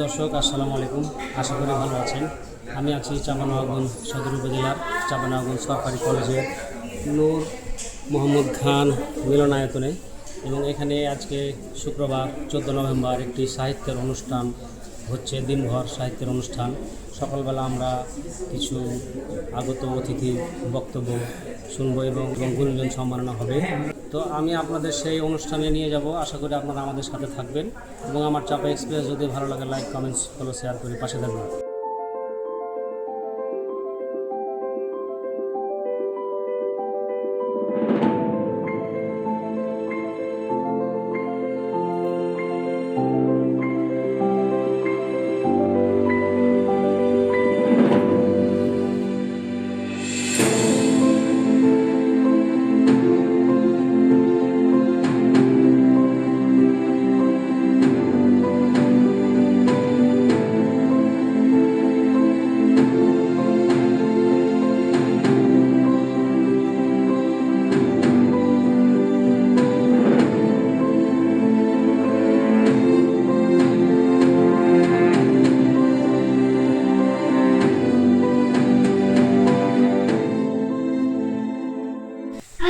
দর্শক আসসালামু আলাইকুম, আশা করি ভালো আছেন। আমি আছি চাঁপাইনবাবগঞ্জ সদর উপজেলার চাঁপাইনবাবগঞ্জ সরকারি কলেজের নূর মোহাম্মদ খান মিলনায়তনে, এবং এখানে আজকে শুক্রবার 14 নভেম্বর একটি সাহিত্যের অনুষ্ঠান হচ্ছে। দিনভর সাহিত্যের অনুষ্ঠান। সকালবেলা আমরা কিছু আগত অতিথির বক্তব্য শুনবো এবং গুরুজন সম্মাননা হবে। তো আমি আপনাদের সেই অনুষ্ঠানে নিয়ে যাব। আশা করি আপনারা আমাদের সাথে থাকবেন এবং আমার চাপা এক্সপ্রেস যদি ভালো লাগে লাইক, কমেন্টস, ফলো, শেয়ার করে পাশে থাকবেন।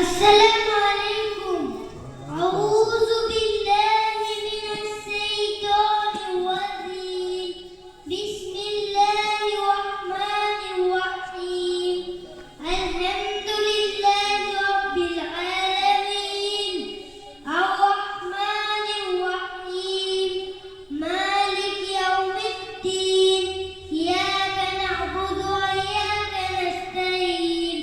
السلام عليكم. أعوذ بالله من الشيطان الرجيم. بسم الله الرحمن الرحيم. الحمد لله رب العالمين. الرحمن الرحيم. مالك يوم الدين. إياك نعبد وإياك نستعين.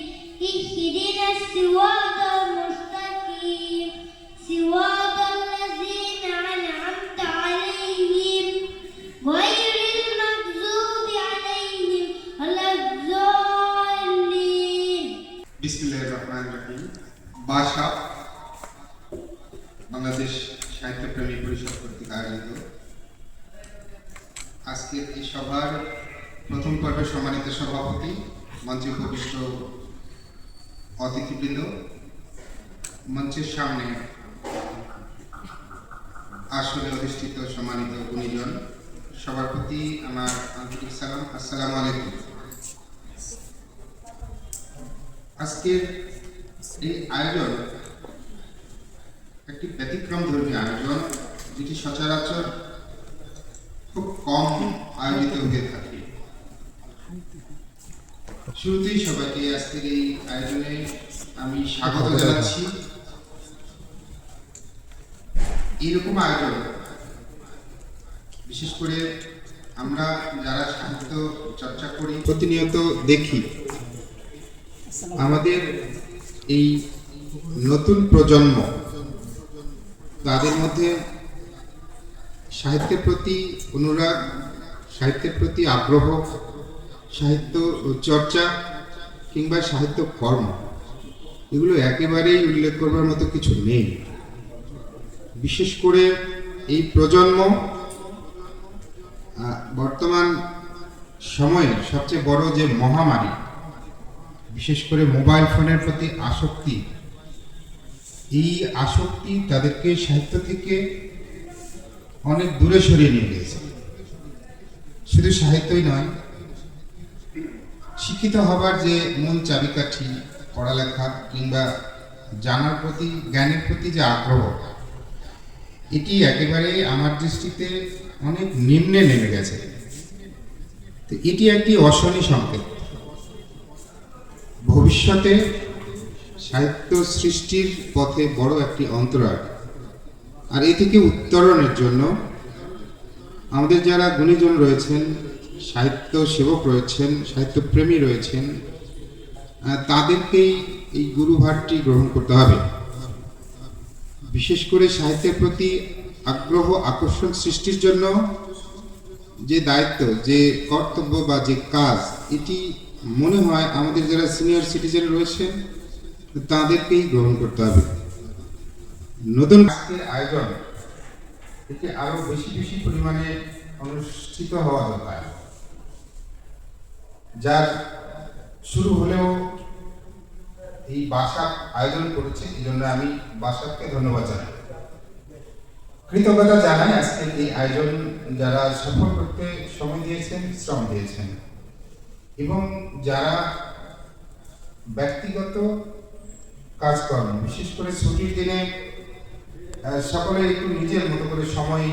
اهدنا الصراط المستقيم صراط الذين أنعمت عليهم غير المغضوب عليهم ولا الضالين. বিসমিল্লাহির রহমানির রহিম। ভাষা বাংলাদেশ সাহিত্যপ্রেমী পরিষদ কর্তৃক আয়োজিত আজকের এই সভার প্রথম পর্বের সম্মানিত সভাপতি, মঞ্চে উপবিষ্ট অতিথিবৃন্দ, মঞ্চের সামনে আসরে অধিষ্ঠিত সম্মানিত গুণীজন, সবার প্রতি আমার আন্তরিক সালাম। আসসালামু আলাইকুম। আজকের এই আয়োজন একটি ব্যতিক্রম ধর্মীয় আয়োজন, যেটি সচরাচর খুব কম আয়োজিত হয়ে থাকে। শুরুতেই সবাইকে আজকের এই আয়োজনে আমি স্বাগত জানাচ্ছি। এইরকম আয়োজন বিশেষ করে আমরা যারা সাহিত্য চর্চা করি, প্রতিনিয়ত দেখি আমাদের এই নতুন প্রজন্ম, তাদের মধ্যে সাহিত্যের প্রতি অনুরাগ, সাহিত্যের প্রতি আগ্রহ, সাহিত্য চর্চা কিংবা সাহিত্য কর্ম, এগুলো একেবারেই উল্লেখ করবার মতো কিছু নেই। বিশেষ করে এই প্রজন্ম বর্তমান সময়ে সবচেয়ে বড় যে মহামারী, বিশেষ করে মোবাইল ফোনের প্রতি আসক্তি, এই আসক্তি তাদেরকে সাহিত্য থেকে অনেক দূরে সরিয়ে নিয়ে গেছে। শুধু সাহিত্যই নয়, শিক্ষিত হবার যে মূল চাবিকাঠি, পড়ালেখা কিংবা জানার প্রতি, জ্ঞানের প্রতি যে আগ্রহ, এটি একেবারে আমার দৃষ্টিতে অনেক নিম্নে নেমে গেছে। তো এটি একটি অশনি সংকেত। ভবিষ্যতে সাহিত্য সৃষ্টির পথে বড় একটি অন্তরায়। আর এ থেকে উত্তরণের জন্য আমাদের যারা গুণীজন রয়েছেন, সাহিত্য সেবক রয়েছেন, সাহিত্যপ্রেমী রয়েছেন, তাদেরকেই এই গুরুভারটি গ্রহণ করতে হবে। বিশেষ করে সাহিত্যের প্রতি আগ্রহ, আকর্ষণ সৃষ্টির জন্য যে দায়িত্ব, যে কর্তব্য বা যে কাজ, এটি মনে হয় আমাদের যারা সিনিয়র সিটিজেন রয়েছেন তাদেরকেই গ্রহণ করতে হবে। নতুন আজকের আয়োজন এটি আরো বেশি বেশি পরিমাণে অনুষ্ঠিত হওয়া দরকার। যার শুরু হলেও এই বাসাক আয়োজন করেছে, এই জন্য আমি বাসাককে ধন্যবাদ জানাই। কৃতজ্ঞতা জানাই আজকের এই আয়োজন যারা সফল করতে সময় দিয়েছেন, শ্রম দিয়েছেন, এবং যারা ব্যক্তিগত কাজকর্ম বিশেষ করে ছুটির দিনে সকলে একটু নিজের মতো করে সময়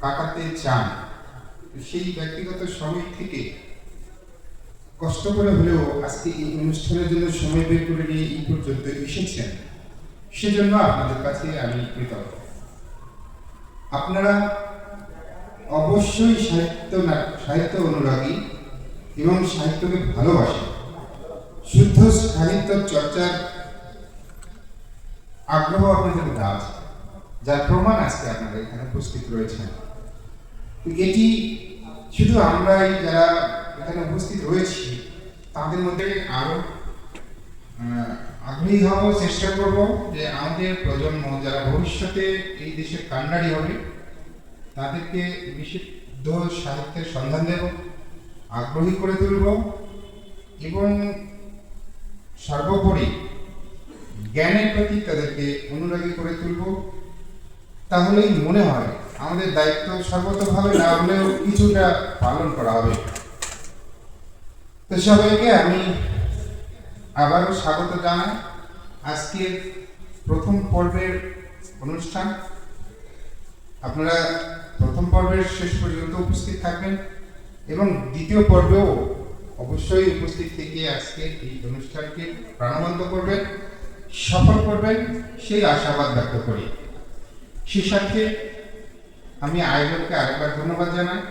কাটাতে চান, সেই ব্যক্তিগত সময় থেকে কষ্ট করে হলেও আজকে এই অনুষ্ঠানের জন্য সময় বের করে নিয়ে এই পর্যন্ত এসেছেন, সেজন্য আপনাদের কাছে আমি কৃতজ্ঞ। আপনারা অবশ্যই সাহিত্য অনুরাগী এবং সাহিত্যকে ভালোবাসেন। শুদ্ধ সাহিত্য চর্চার আগ্রহ আপনাদের মধ্যে আছে, যার প্রমাণ আজকে আপনারা এখানে উপস্থিত রয়েছেন। এটি শুধু আমরাই যারা এখানে উপস্থিত রয়েছি তাদের মধ্যে আরো আগ্রহী হব, চেষ্টা করব যে আমাদের প্রজন্ম যারা ভবিষ্যতে এই দেশের কান্ডারি হবে তাদেরকে বিশুদ্ধ সাহিত্যের সন্ধান দেব, আগ্রহী করে তুলব এবং সর্বোপরি জ্ঞানের প্রতি তাদেরকে অনুরাগী করে তুলব। তাহলেই মনে হয় আমাদের দায়িত্ব সর্বতভাবে না হলেও কিছুটা পালন করা হবে। তো সবাইকে আমি আবারও স্বাগত জানাই আজকের প্রথম পর্বের অনুষ্ঠান। আপনারা প্রথম পর্বের শেষ পর্যন্ত উপস্থিত থাকবেন এবং দ্বিতীয় পর্বেও অবশ্যই উপস্থিত থেকে আজকের এই অনুষ্ঠানকে প্রাণবন্ত করবেন, সফল করবেন, সেই আশাবাদ ব্যক্ত করি। সে সাথে আমি আয়োজককে আরেকবার ধন্যবাদ জানাই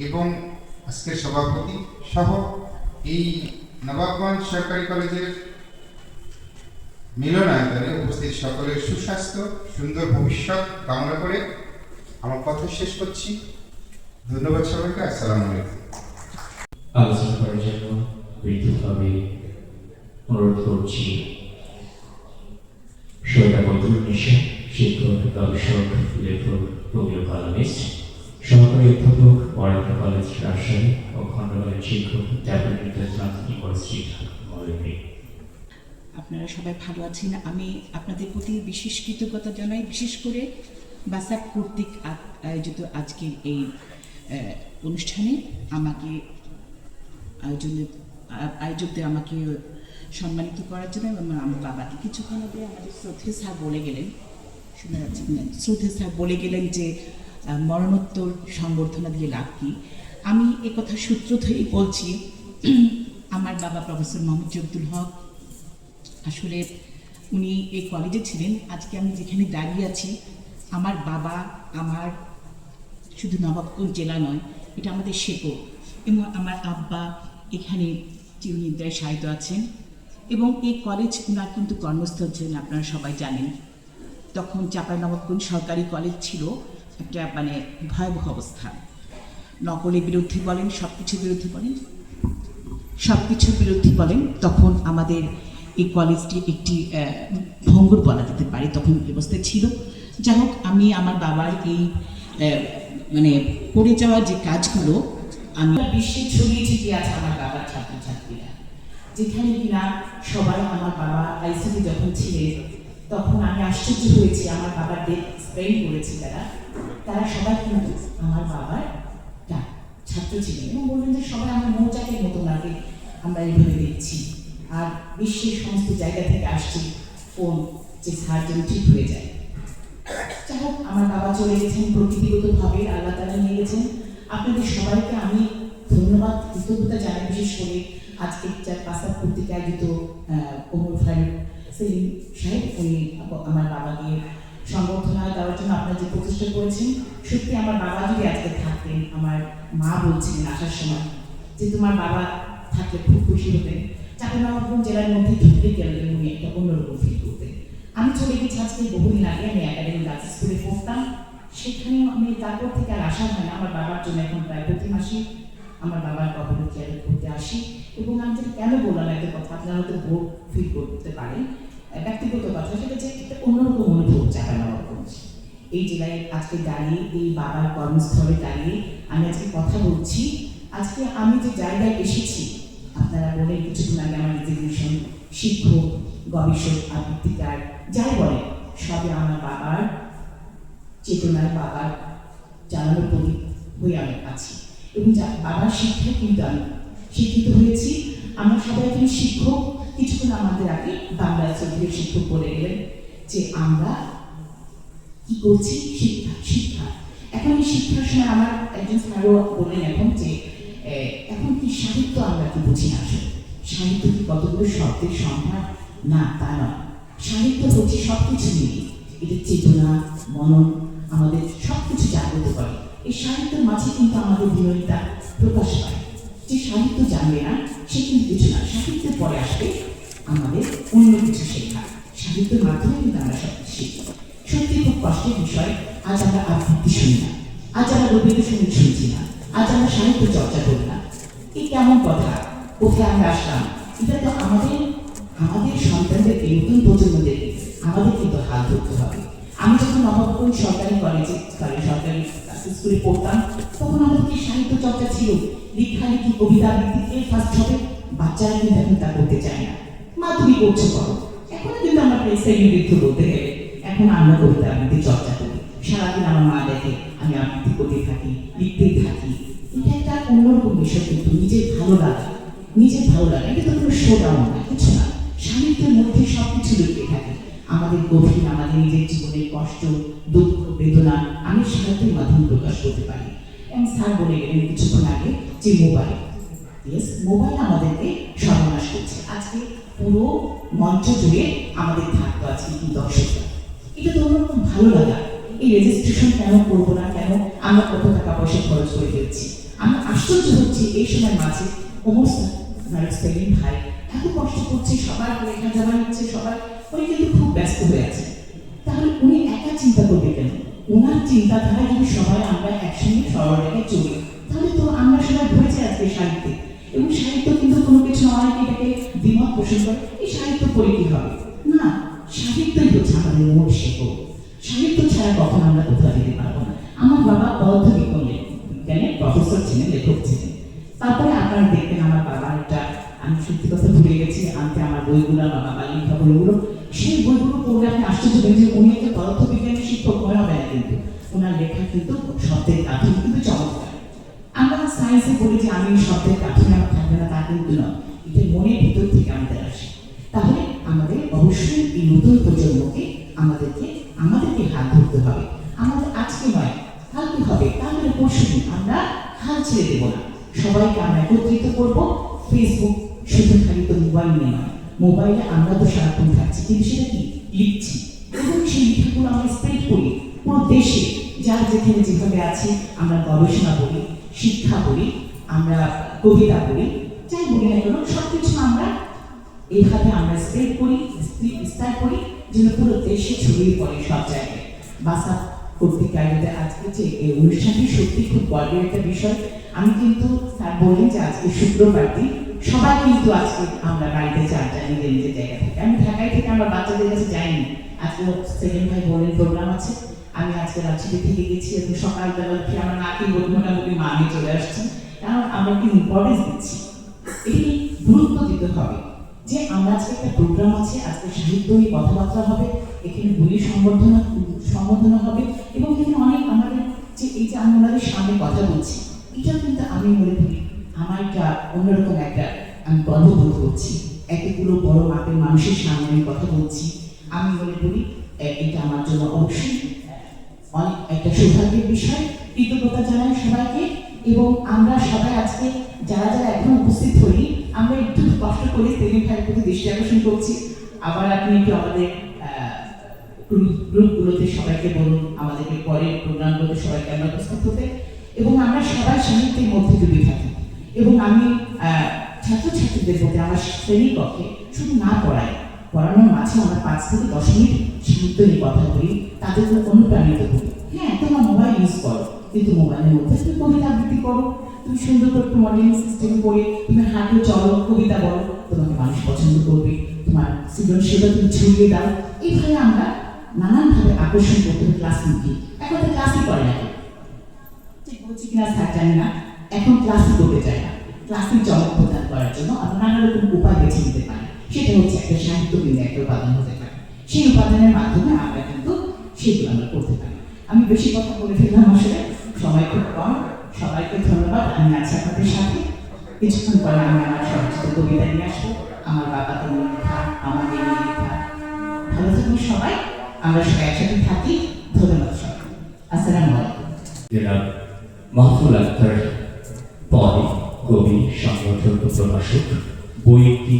এবং আজকের সভাপতি সহ এই নবাবগঞ্জ সরকারি কলেজের মিলনায়তনে উপস্থিত সকলের সুস্বাস্থ্য, সুন্দর ভবিষ্যৎ কামনা করে আমার কথা শেষ করছি। ধন্যবাদ সবাইকে। আসসালামু আলাইকুম। আলোচনা করার জন্য বিদ্যুৎভাবে অনুরোধ করছি সৈয়দা বদরুন্নিসা, শিক্ষক, গবেষক, লেখক, প্রবীণ কলামিস্ট, সহকারী অধ্যাপক, পড়ালেখা কলেজ রাজশাহী ও খণ্ডকালীন শিক্ষক, ডেপুটি ইউনিভার্সিটি মৌলভী। আপনারা সবাই ভালো আছেন। আমি আপনাদের প্রতি বিশেষ কৃতজ্ঞতা জানাই, বিশেষ করে বাসাক কর্তৃক আয়োজিত আজকের এই অনুষ্ঠানে আমাকে আয়োজকদের আমাকে সম্মানিত করার জন্য এবং আমার বাবাকে কিছুক্ষণ আগে আমাদের শ্রদ্ধেয় স্যার বলে গেলেন, শোনা যাচ্ছে কিনা, শ্রদ্ধেয় স্যার বলে গেলেন যে মরণোত্তর সংবর্ধনা দিয়ে লাভ কি। আমি একথা সূত্র ধরেই বলছি। আমার বাবা প্রফেসর মোহাম্মদ জব্দুল হক, আসলে উনি এই কলেজে ছিলেন। আজকে আমি যেখানে দাঁড়িয়ে আছি, আমার বাবা আমার শুধু নবাবগঞ্জ জেলা নয়, এটা আমাদের শেকড়, এবং আমার আব্বা এখানে চিরনিদ্রায় শায়িত আছেন। এবং এই কলেজ ওনার কিন্তু কর্মস্থল ছিলেন, আপনারা সবাই জানেন। তখন চাঁপাইনবাবগঞ্জ সরকারি কলেজ ছিল একটা মানে ভয়াবহ অবস্থা। নকলের বিরুদ্ধে বলেন, সব কিছুর বিরুদ্ধে বলেন, তখন আমাদের এই কলেজটি একটি ভঙ্গুর বলা যেতে পারে, তখন ব্যবস্থা ছিল। যাই হোক, আমি আমার বাবার এই মানে করে যাওয়া যে কাজগুলো আমি বিশ্বে ছড়িয়ে ছিটিয়ে আছে আমার বাবার ছাত্রছাত্রীরা, যেখানে কিনা সবাই আমার বাবা আইসিটি যখন ছিলেন তখন আমি আশ্চর্য হয়েছি। আমার বাবার ডেট স্পেন্ড করেছে তারা সবাই কিন্তু আমার বাবার ছাত্র ছিলেন এবং বললেন যে সবাই আমার মৌচাকের মতো লাগে, আমরা এইভাবে দেখছি। আর বিশ্বের সমস্ত জায়গা থেকে আসছে ফোন যে সার্জন ঠিক হয়ে যায়। যাই হোক, আমার বাবা চলে গেছেন প্রকৃতিগতভাবে, আল্লাহ তাআলা নিয়ে গেছেন। আপনাদের সবাইকে আমি ধন্যবাদ, কৃতজ্ঞতা জানাই। বিশেষ করে আজকে বাসাক কর্তৃক আয়োজিত ওমর ফারুক সেলিম সাহেব, উনি আমার বাবাকে সংবর্ধনা দেওয়ার জন্য আপনারা যে প্রচেষ্টা করেছেন, সত্যি আমার বাবা যদি আজকে থাকতেন, আমার মা বলছিলেন আসার সময় যে তোমার বাবা থাকলে খুব খুশি হতেন। চাঁপাইনবাবগঞ্জ জেলার মধ্যে ঢুকতে গেলে উনি একটা অন্যরকম ফিল করতেন। আমি চলে গেছি আজকে বহুদিন আগে, আমি একাডেমি গার্লস স্কুলে পড়তাম, সেখানেও আমি তারপর থেকে আর আসা হয় না। আমার বাবার জন্য এখন প্রায় প্রতি মাসে আমার বাবার কবর কেয়ার করতে আসি। এবং আমি যেটা কেন বললাম একটা কথা, আপনারা হয়তো ভোট ফিল করতে পারেন, ব্যক্তিগত কথা, সেটা যে একটা অন্যরকম অনুভব চাঁপাইনবাবগঞ্জ এই জেলায় আজকে দাঁড়িয়ে, এই বাবার কর্মস্থলে দাঁড়িয়ে আমি আজকে কথা বলছি। আজকে আমি যে জায়গায় এসেছি, আপনারা বলেন কিছুক্ষণ আগে আমার রেজিগনেশন, শিক্ষক, গবেষক, আবৃত্তিকার, যাই বলেন, সবই আমার বাবার চেতনায় বাবার চালানোর প্রতীক হয়ে আমি আছি এবং বাবার শিক্ষায় কিন্তু আমি শিক্ষিত হয়েছি। আমরা সবাই এখানে শিক্ষক। কিছুক্ষণ আমাদের আগে বাংলা সাবজেক্টের শিক্ষক বলে গেলেন যে আমরা কি করছি, শিক্ষা শিক্ষা। এখন এই শিক্ষার সময় আমার একজন স্যারও বললেন এখন যে এখন কি সাহিত্য আমরা কি বুঝি না। আসলে সাহিত্য কি কতগুলো শব্দের সম্ভার? না, তা নয়। সাহিত্য হচ্ছে সব কিছু নিয়ে, এটা চেতনা, মনন, আমাদের সব কিছু জাগ্রত করে। এই সাহিত্যের মাঝে কিন্তু আমাদের বিনয়িতা প্রকাশ পায়। যে সাহিত্য জানবে না সে কিন্তু কিছু না। সাহিত্যের পরে আসবে আমাদের অন্য কিছু শেখা। সাহিত্যের মাধ্যমে কিন্তু আমরা সব কিছু শিখি। সত্যি খুব কষ্টের বিষয়, আজ আমরা আবৃত্তি শুনি না, আজ আমরা রবীন্দ্রসঙ্গীত শুনছি না, আজ আমরা সাহিত্য চর্চা করি না। এই কেমন কথা? কোথায় আমরা আসলাম? এটা তো আমাদের সন্তানদের, এই নতুন প্রজন্মদেরকে আমাদের কিন্তু হাত ধরতে হবে। আমি যখন নবাবগঞ্জ সরকারি কলেজে সরকারি স্কুলে পড়তাম তখন আমাদের কি সাহিত্য চর্চা ছিল? লেখালেখি, কবিতা আবৃত্তি, কে ফার্স্ট হবে? বাচ্চারা কিন্তু এখন তা করতে চায় না। মা তুমি করছো করো, এখন কিন্তু আমরা শ্রেণীবৃদ্ধ বলতে গেলে এখন আমরা কবিতা আবৃত্তি চর্চা করি। সারাদিন আমার মা দেখে আমি আবৃত্তি করতে থাকি, লিখতেই থাকি। এটা একটা অন্যরকম বিষয়, কিন্তু নিজের ভালো লাগে, এটা তো কোনো শো ডাউন না, কিছু না। সাহিত্যের মধ্যে সব কিছু লুকিয়ে থাকে, আমাদের গভীর, আমাদের নিজের জীবনের কষ্ট, দুঃখ, বেদনা আমি সাহিত্যের মাধ্যমে প্রকাশ করতে পারি। এবং স্যার বলে গেলেন কিছুক্ষণ আগে যে মোবাইল আমাদেরকে সর্বনাশ করছে। আজকে পুরো মঞ্চ জুড়ে আমাদের থাকতো আজকে কি দর্শকরা, এটা তো আমার খুব ভালো লাগা। এই রেজিস্ট্রেশন কেন করবো না, কেন আমরা কত টাকা পয়সা খরচ করে ফেলছি। আমরা আশ্চর্য হচ্ছি এই সময় মাঝে সেলিম ভাই এত কষ্ট করছে, সবার লেখা জমা নিচ্ছে, সবাই উনি কিন্তু খুব ব্যস্ত হয়ে আছে। তাহলে উনি একা চিন্তা করবে কেন? ওনার চিন্তাধারা যদি সবাই আমরা একসঙ্গে সরলরেখায় চলি, তাহলে তো আমরা সবাই ধরেছি আজকে সাহিত্যে। এবং সাহিত্য কিন্তু কোনো কিছু অনেকে এটাকে দ্বিমত পোষণ করে, এই সাহিত্য পড়ে কি হবে? না, সাহিত্যই হচ্ছে আমাদের মূল শেখক। সাহিত্য ছাড়া কখন আমরা কোথাও যেতে পারবো না। আমার বাবা পদার্থ বিজ্ঞানের প্রফেসর ছিলেন, লেখক ছিলেন। তারপরে আপনারা দেখবেন আমার বাবার একটা, আমি সত্যি কথা ভুলে গেছি আনতে আমার বইগুলো, আমার বাবার লেখা বইগুলো, সেই বইগুলো পড়লে আপনি আশ্চর্য হবেন যে উনি একটা পদার্থ বিজ্ঞানের শিক্ষক মনে হবে না, কিন্তু ওনার লেখা কিন্তু শব্দের কাঠামো কিন্তু চমৎকার। আমরা সায়েন্সে বলি যে আমি শব্দের কাঠামো আমার থাকবে না, তা কিন্তু নয়, এটা মনের ভিতর থেকে আমাদের আসে। তাহলে আমাদের অবশ্যই এই নতুন প্রজন্মকে আমাদেরকে হাত ধরতে হবে। আমাদের আজকে নয়, কালকে হবে, তাহলে পরশু দিন আমরা হাল ছেড়ে দেবো না। সবাইকে আমরা একত্রিত করবো। ফেসবুক শুধু খালি তো মোবাইল নিয়ে নয়, মোবাইলে আমরা তো সারাক্ষণ থাকছি, কিন্তু সেটা কি লিখছি, এবং সেই লেখাগুলো আমরা স্প্রেড করি পুরো দেশে। যার যেখানে যেভাবে আছে আমরা গবেষণা করি, শিক্ষা করি, আমরা কবিতা করি, যাই বলি না কেন সব কিছু আমরা এইভাবে আমরা স্প্রেড করি, বিস্তার করি, যেন পুরো দেশে ছড়িয়ে পড়ে সব জায়গায়। বাসা কর্তৃক আয়োজিত আজকে যে এই অনুষ্ঠানটি সত্যি খুব গর্বের একটা বিষয়। আমি কিন্তু স্যার বললেন যে আজকে শুক্রবার দিন সবাই কিন্তু আজকে আমরা বাড়িতে চারটা নিজের জায়গা থেকে, আমি ঢাকায় থেকে আমার বাচ্চাদের কাছে যাইনি। আজকে সেলিম ভাই বললেন প্রোগ্রাম আছে, আমি আজকে রাজশাহী থেকে গেছি এবং সকালবেলা উঠে আমার নাকি মোটামুটি মা নিয়ে চলে আসছেন, কারণ আমরা কি ইম্পর্টেন্স দিচ্ছি, এটি গুরুত্ব দিতে হবে যে আমরা আজকে একটা প্রোগ্রাম আছে, আজকে সাহিত্য নিয়ে কথাবার্তা হবে, এখানে বই সম্বর্ধনা হবে, এবং এখানে অনেক আমাদের যে এই যে আমি ওনাদের সামনে কথা বলছি, এটা কিন্তু আমি মনে করি আমার একটা অন্যরকম একটা আমি গর্ববোধ করছি। এতগুলো বড় মাপের মানুষের সামনে আমি কথা বলছি, আমি মনে করি এটা আমার জন্য অবশ্যই অনেক একটা সৌভাগ্যের বিষয়। কৃতজ্ঞতা জানাই সবাইকে। এবং আমরা সবাই আজকে যারা এখন উপস্থিত হই, আমরা একটু কষ্ট করে সেলিম ভাইয়ের প্রতি দৃষ্টি আকর্ষণ করছি। আবার আপনি একটু আমাদের গ্রুপগুলোতে সবাইকে বলুন, আমাদেরকে পরের প্রোগ্রামগুলোতে সবাইকে আমরা উপস্থিত হতে, এবং আমরা সবাই সাহিত্যের মধ্যে ডুবে থাকি। এবং আমি ছাত্রছাত্রীদের মধ্যে আমার শ্রেণীর কক্ষে শুধু না পড়ানোর মাঝে আমরা 5 থেকে 10 মিনিট সাহিত্য নিয়ে কথা বলি, তাদেরকে অনুপ্রাণিত করি। হ্যাঁ, তোমার মোবাইল ইউজ করো, কিন্তু মোবাইলের মধ্যে তুমি কবিতা আবৃত্তি করো, তুমি সুন্দর করে মডেলিং সিস্টেম করে তুমি হাঁটো, চলো, কবিতা বলো, তোমাকে মানুষ পছন্দ করবে, তোমার সৃজনশীলতা তুমি ছড়িয়ে দাও। এইভাবে আমরা নানানভাবে আকর্ষণ করতে হবে ক্লাস নিয়ে। এখন তো ক্লাসই করে না, ঠিক বলছি কিনা স্যার জানি না, এখন ক্লাসই করতে চায় না। ক্লাসিক চমক প্রদান করার জন্য আমরা নানা রকম উপায় বেছে নিতে পারি, সেটা হচ্ছে একটা সাহিত্য কিন্তু একটা উপাদান হতে পারে। সেই উপাদানের মাধ্যমে আমরা কিন্তু সেগুলো আমরা করতে পারি। আমি বেশি কথা বলে ফেললাম আসলে, সময় খুব কম। সবাইকে ধন্যবাদ। আমি আছি আপনাদের সাথে। কিছুক্ষণ পরে আমি আমার সরচিত কবিতা নিয়ে আসবো, আমার বাবাকে নিয়ে লেখা, আমাদের নিয়ে লেখা। ভালো থাকুন সবাই, আমরা সবাই একসাথে থাকি। ধন্যবাদ সবাই। আসসালামু আলাইকুম। জনাব মাহফুল আক্তার পরে কবি, সংগঠক ও প্রকাশক, বইটি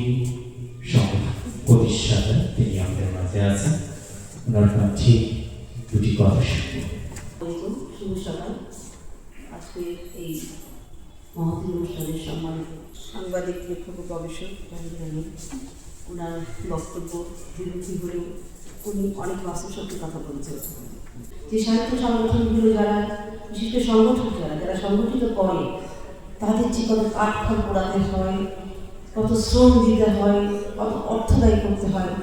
প্রতিষ্ঠাতা, তিনি আমাদের মাঝে আছেন। ওনার কণ্ঠে দুটি কথা শুনব। শুভ সকাল। আজকে এই মহতী অনুষ্ঠানের সম্মানিত সাংবাদিক, লেখক ও গবেষক ওনার বক্তব্য বিরোধী হলেও উনি অনেক বাস্তবসত্য কথা বলেছেন। যে সাহিত্য সংগঠনগুলো যারা, বিশেষ করে সংগঠন যারা সংগঠিত করে, তাদের যে কত কাঠখড় পোড়াতে হয়, কত শ্রম দিতে হয়, কত অর্থ ব্যয় করতে হয়,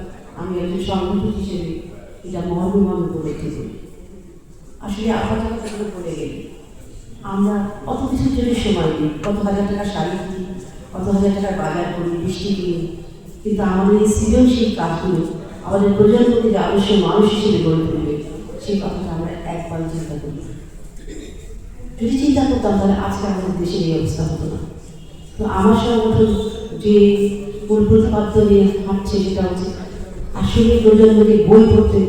আমি একজন সংগঠক হিসেবে এটা মর্মে উপলব্ধি করি। আসলে আপাতত কথাগুলো বলে গেলে আমরা কত কিছুর জন্য সময় দিই, কত হাজার টাকা শাড়ি কিনি, কত হাজার টাকার বাজার করি, বৃষ্টি কিনি, কিন্তু আমাদের এই সৃজনশীল কাজগুলো আমাদের প্রজন্মকে যে অবশ্যই মানুষ হিসেবে গড়ে তুলবে, সেই কথাটা আমরা একবার চিন্তা করি। যদি চিন্তা করতাম তাহলে আজকে আমাদের দেশের এই অবস্থা হতো না। তো আমার সংগঠন যে মূল প্রতিপাদ্য নিয়ে হাঁটছে, সেটা হচ্ছে আসলে প্রজন্মকে বই পড়তে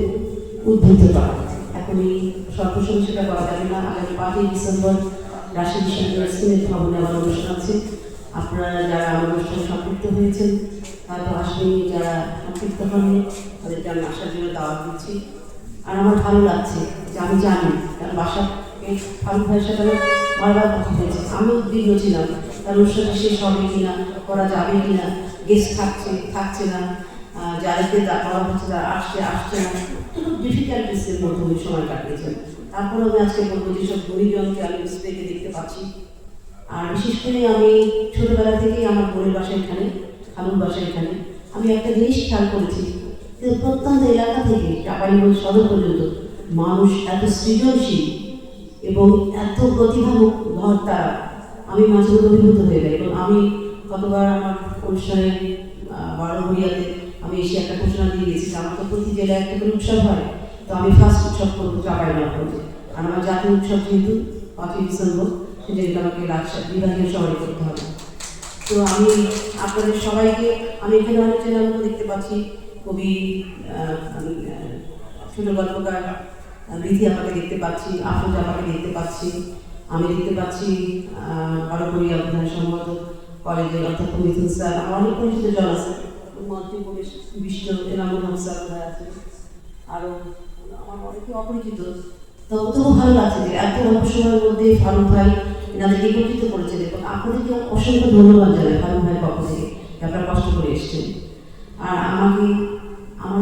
উদ্বুদ্ধ করা। এখন এই সর্বসময় সেটা করা যাবে না। আগামী 5ই ডিসেম্বর রাজশাহী বিশ্ববিদ্যালয় সিনেট ভবনে আমার অনুষ্ঠান আছে। আপনারা যারা আমার অনুষ্ঠানে সম্পৃক্ত হয়েছেন, তারপর আসবেন, যারা সম্পৃক্ত হননি তাদেরকে আমি আসার জন্য দাওয়াত দিচ্ছি। আর আমার ভালো লাগছে যে আমি জানি, কারণ বাসা ফারুক ভাইয়ের সাথে বারবার কথা হয়েছে, আমিও উদ্বিগ্ন ছিলাম তার অনুষ্ঠানটা শেষ হবে কিনা, করা যাবে কিনা, গেস্ট থাকছে না, যাদেরকে বলা হচ্ছে তারা আসছে না, খুব ডিফিকাল্টিসের মধ্যে আমি সময় কাটিয়েছেন। তারপরে আমি আজকে বলবো যেসব গরিবজনকে আমি ডিসপ্লেতে দেখতে পাচ্ছি, আর বিশেষ করে আমি ছোটোবেলা থেকেই আমার বোনের বাসা এখানে, খালুর বাসা এখানে, আমি একটা জিনিস খেয়াল করেছি যে প্রত্যন্ত এলাকা থেকে চাঁপাইনবাবগঞ্জ সদর পর্যন্ত মানুষ এত সৃজনশীল এবং এত প্রতিভামুখ তারা, আমি মাঝে মধ্যে অভিভূত হয়ে যাই। এবং আমি কতবার আমার অনুষ্ঠানে বড় হইয়াতে আমি এসে একটা ঘোষণা দিয়ে গেছি, আমার তো প্রতি জেলায় একটা করে উৎসব হয়, তো আমি ফার্স্ট উৎসব করবো চাঁপাইনবাবগঞ্জে। আর আমার জাতীয় উৎসব যেহেতু 5ই ডিসেম্বর, সেটা আমাকে রাজশাহী বিভাগীয় শহরে করতে হবে। তো আমি আপনাদের সবাইকে, আমি এখানে অনেক চ্যানেল দেখতে পাচ্ছি, কবি ছোট গল্পকার রীতি আমাকে দেখতে পাচ্ছি, আফরোজ আমাকে দেখতে পাচ্ছি, আমি দেখতে পাচ্ছি বারোপরিয়া অধ্যয়ন সম্মত কলেজের অধ্যক্ষ মিথুন স্যার, আমার অনেক পরিচিত জন আছে, মন্ত্রী বিশ্ব এনামুল হক স্যার আছে, আরও আমার অনেকে অপরিচিত। তবুও ভালো লাগছে যে এত অল্প সময়ের মধ্যে ফারুক ভাই এনাদের একত্রিত করেছেন, এবং আপনাদেরকে অসংখ্য ধন্যবাদ জানাই ফারুক ভাইয়ের পক্ষ থেকে, আপনারা কষ্ট করে এসছেন। আর আমার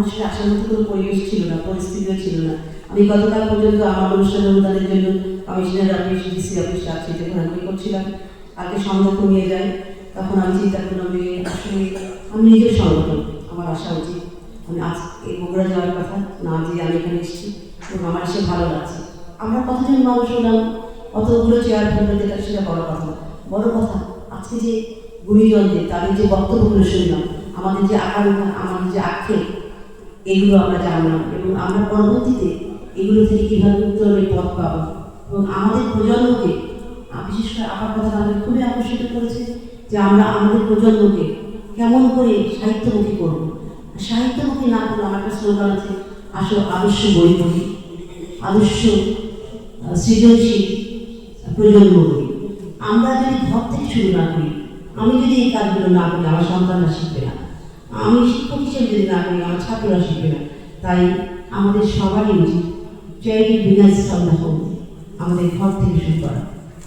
আসলে আসার মতো কোনো পরিবেশ ছিল না, পরিস্থিতিও ছিল না। আমি গতকাল পর্যন্ত আমার অনুষ্ঠান অনুদানের জন্য কমিশনার অফিস, ডিসি অফিসে আছে, যেখানে আমি করছিলাম, কালকে সংগঠন নিয়ে যাই, তখন আমি চিন্তা করলাম যে আসলে আমি নিজের সংগঠন, আমার আসা উচিত। আমি আজ এই বগুড়া যাওয়ার কথা না, যে আমি এখানে এসেছি এবং আমার এসে ভালো লাগছে। আমরা কতজন মানুষ হলাম, কতগুলো চেয়ার ফেলবে, যেটা সেটা বড় কথা। বড় কথা আজকে যে গুণীজনদের তাদের যে বক্তব্যগুলো শুনলাম, আমাদের যে আকাঙ্ক্ষা, আমাদের যে আক্ষেপ, এগুলো আমরা জানলাম, এবং আমরা পরবর্তীতে এগুলো থেকে কীভাবে উত্তরণের পথ পাবো, এবং আমাদের প্রজন্মকে, বিশেষ করে আমার কথা আমাদের খুবই আকর্ষিত করেছে যে আমরা আমাদের প্রজন্মকে কেমন করে সাহিত্যমুখী করবো। সাহিত্যমুখী না করলে আমার একটা স্লোগান আছে, আসলে আদর্শ বই পড়ি, আদর্শ সৃজনশীল প্রজন্ম করি। আমরা যদি ঘর থেকে শুরু না করি, আমি যদি এই কাজগুলো না করি, আমার সন্তানরা শিখবে না, আমি শিক্ষক হিসেবে যদি না করি, আমার ছাত্ররা শিখবে না। তাই আমাদের সবারই উচিত চ্যারিটি বিজনেস আমরা হোক, আমাদের ঘর থেকে শুরু করা।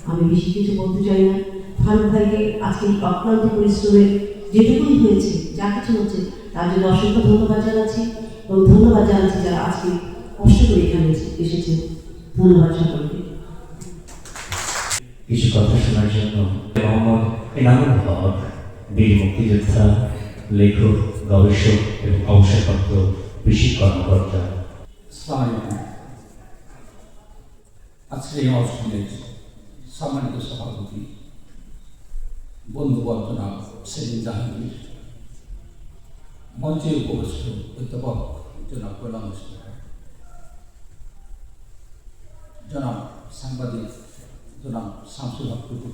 আমি বেশি কিছু বলতে চাই না। ফারুক ভাইকে আজকে অক্লান্ত পরিশ্রমে যেটুকুই হয়েছে, যা কিছু হচ্ছে, তার জন্য অসংখ্য ধন্যবাদ জানাচ্ছি, এবং ধন্যবাদ জানাচ্ছি যারা আজকে কষ্ট করে এখানে এসেছে। ধন্যবাদ সকলকে। কিছু কথা শোনার জন্য মোহাম্মদ এনামুল হক, বীর মুক্তিযোদ্ধা, লেখক, গবেষক এবং অবসরপ্রাপ্ত কৃষি কর্মকর্তা। আজকে এই অনুষ্ঠানের সম্মানিত সভাপতি বন্ধুবর্গ জনাব সেলিম জাহাঙ্গীর, মঞ্চে উপবিষ্ট অধ্যাপক জনাব গোলাম মুস্তফা, জনাব সাংবাদিক জনাব শামসুল হক টুটু,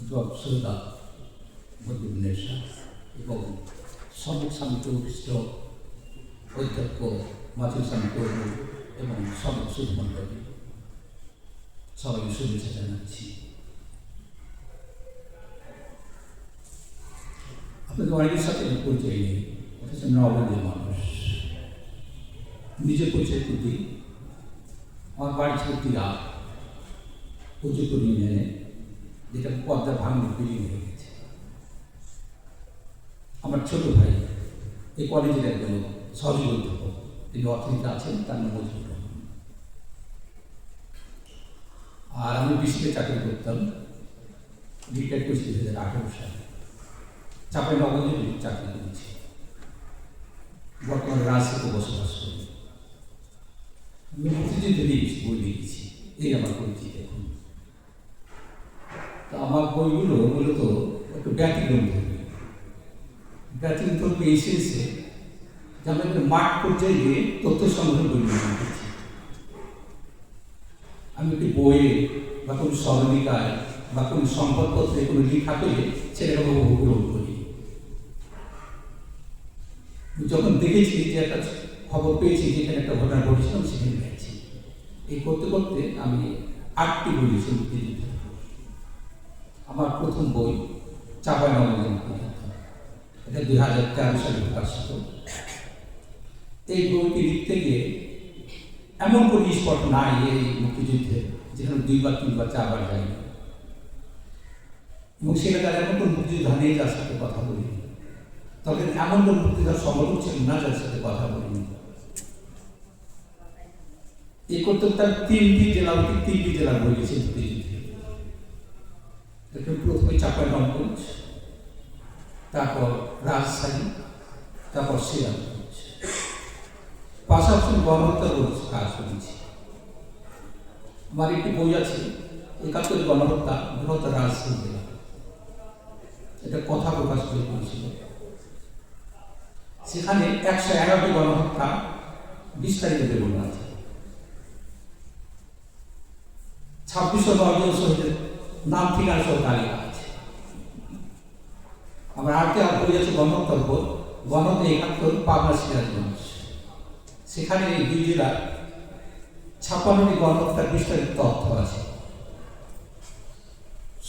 জনাব সৈয়দা বদিউন্নেসা এবং সম্মুখ সামিতে উপস্থিত অধ্যক্ষ মাতুল সামি কর্মী এবং সদস্য মণ্ডলী, সবাইকে শুভেচ্ছা জানাচ্ছি। আপনাদের অনেকের সাথে পরিচয় নেই, অথচ নবদের মানুষ। নিজের পরিচয় করতে আমার বাড়ি ছিল টিরা উঁচুপুর ইউনিয়নে, যেটা পদ্মা ভাঙন বিলীন হয়ে গেছে। আমার ছোট ভাই এই কলেজের একজন সহযোগী অধ্যাপক, তিনি অর্থনীতি আছেন, তার নাম মজুর রহমান। আর আমি বিসিকে চাকরি করতাম, রিটায়ার করেছি 2018 সালে। চাঁপাইনবাবগঞ্জে চাকরি করেছি, বর্তমানে রাজশাহীতে বসবাস করি। আমি মুক্তিযুদ্ধে বই লিখেছি, এই আমার পরিচিত। এখন তো আমার বইগুলো মূলত একটু ব্যতিক্রম ধর্মী। ব্যতিক্রম ধর্মী এই সেন্সে যে আমরা একটু মাঠ পর্যায়ে গিয়ে তথ্য সংগ্রহ বই লিখেছি। আমি একটি বইয়ে বা কোনো স্মরণিকায় বা কোনো সংবাদপত্রে কোনো লেখা পেলে সেটাকে গ্রহণ করি। যখন দেখেছি যে একটা খবর পেয়েছি যেখানে একটা ঘটনা ঘটেছিলাম, সেখানে গেছি। এই করতে করতে আমি 8টি বই লিখেছি মুক্তিযুদ্ধ। আমার প্রথম বই চাঁপাইনবাবগঞ্জের মুক্তিযুদ্ধ, এটা 2013 সালে প্রকাশিত। এই বইটি লিখতে গিয়ে এমন কোনো স্পট নাই এই মুক্তিযুদ্ধে যেখানে 2 বার 3 বার 4 বার যায়নি, এবং সেটা তার এমন কোনো মুক্তিযোদ্ধা নেই যার সাথে কথা বলিনি। তবে এমন কোনো মুক্তিযোদ্ধার সংগঠন ছিল না যার সাথে কথা বলিনি। এই করতে তার 3টি জেলার বই লিখেছে মুক্তিযুদ্ধে। প্রথমে চাঁপাইনবাবগঞ্জ, তারপর রাজশাহী, তারপর সিরাজগঞ্জ। পাশাপাশি গণহত্যার কাজ করেছি। আমার একটি বই আছে 71 গণহত্যা বৃহৎ রাজশাহী জেলা, এটা কথা প্রকাশ করেছিল। সেখানে 111টি গণহত্যা বিস্তারিত বিবরণ আছে। 2609 জন শহীদের নাম ঠিকানা সহ তালিকা আছে। আমার আরেকটি বই আছে গণহত্যার উপর, গণহত্যা 71 পাবনা সিরাজগঞ্জ। সেখানে এই 2 জেলার 56টি গণহত্যার বিস্তারিত তথ্য আছে।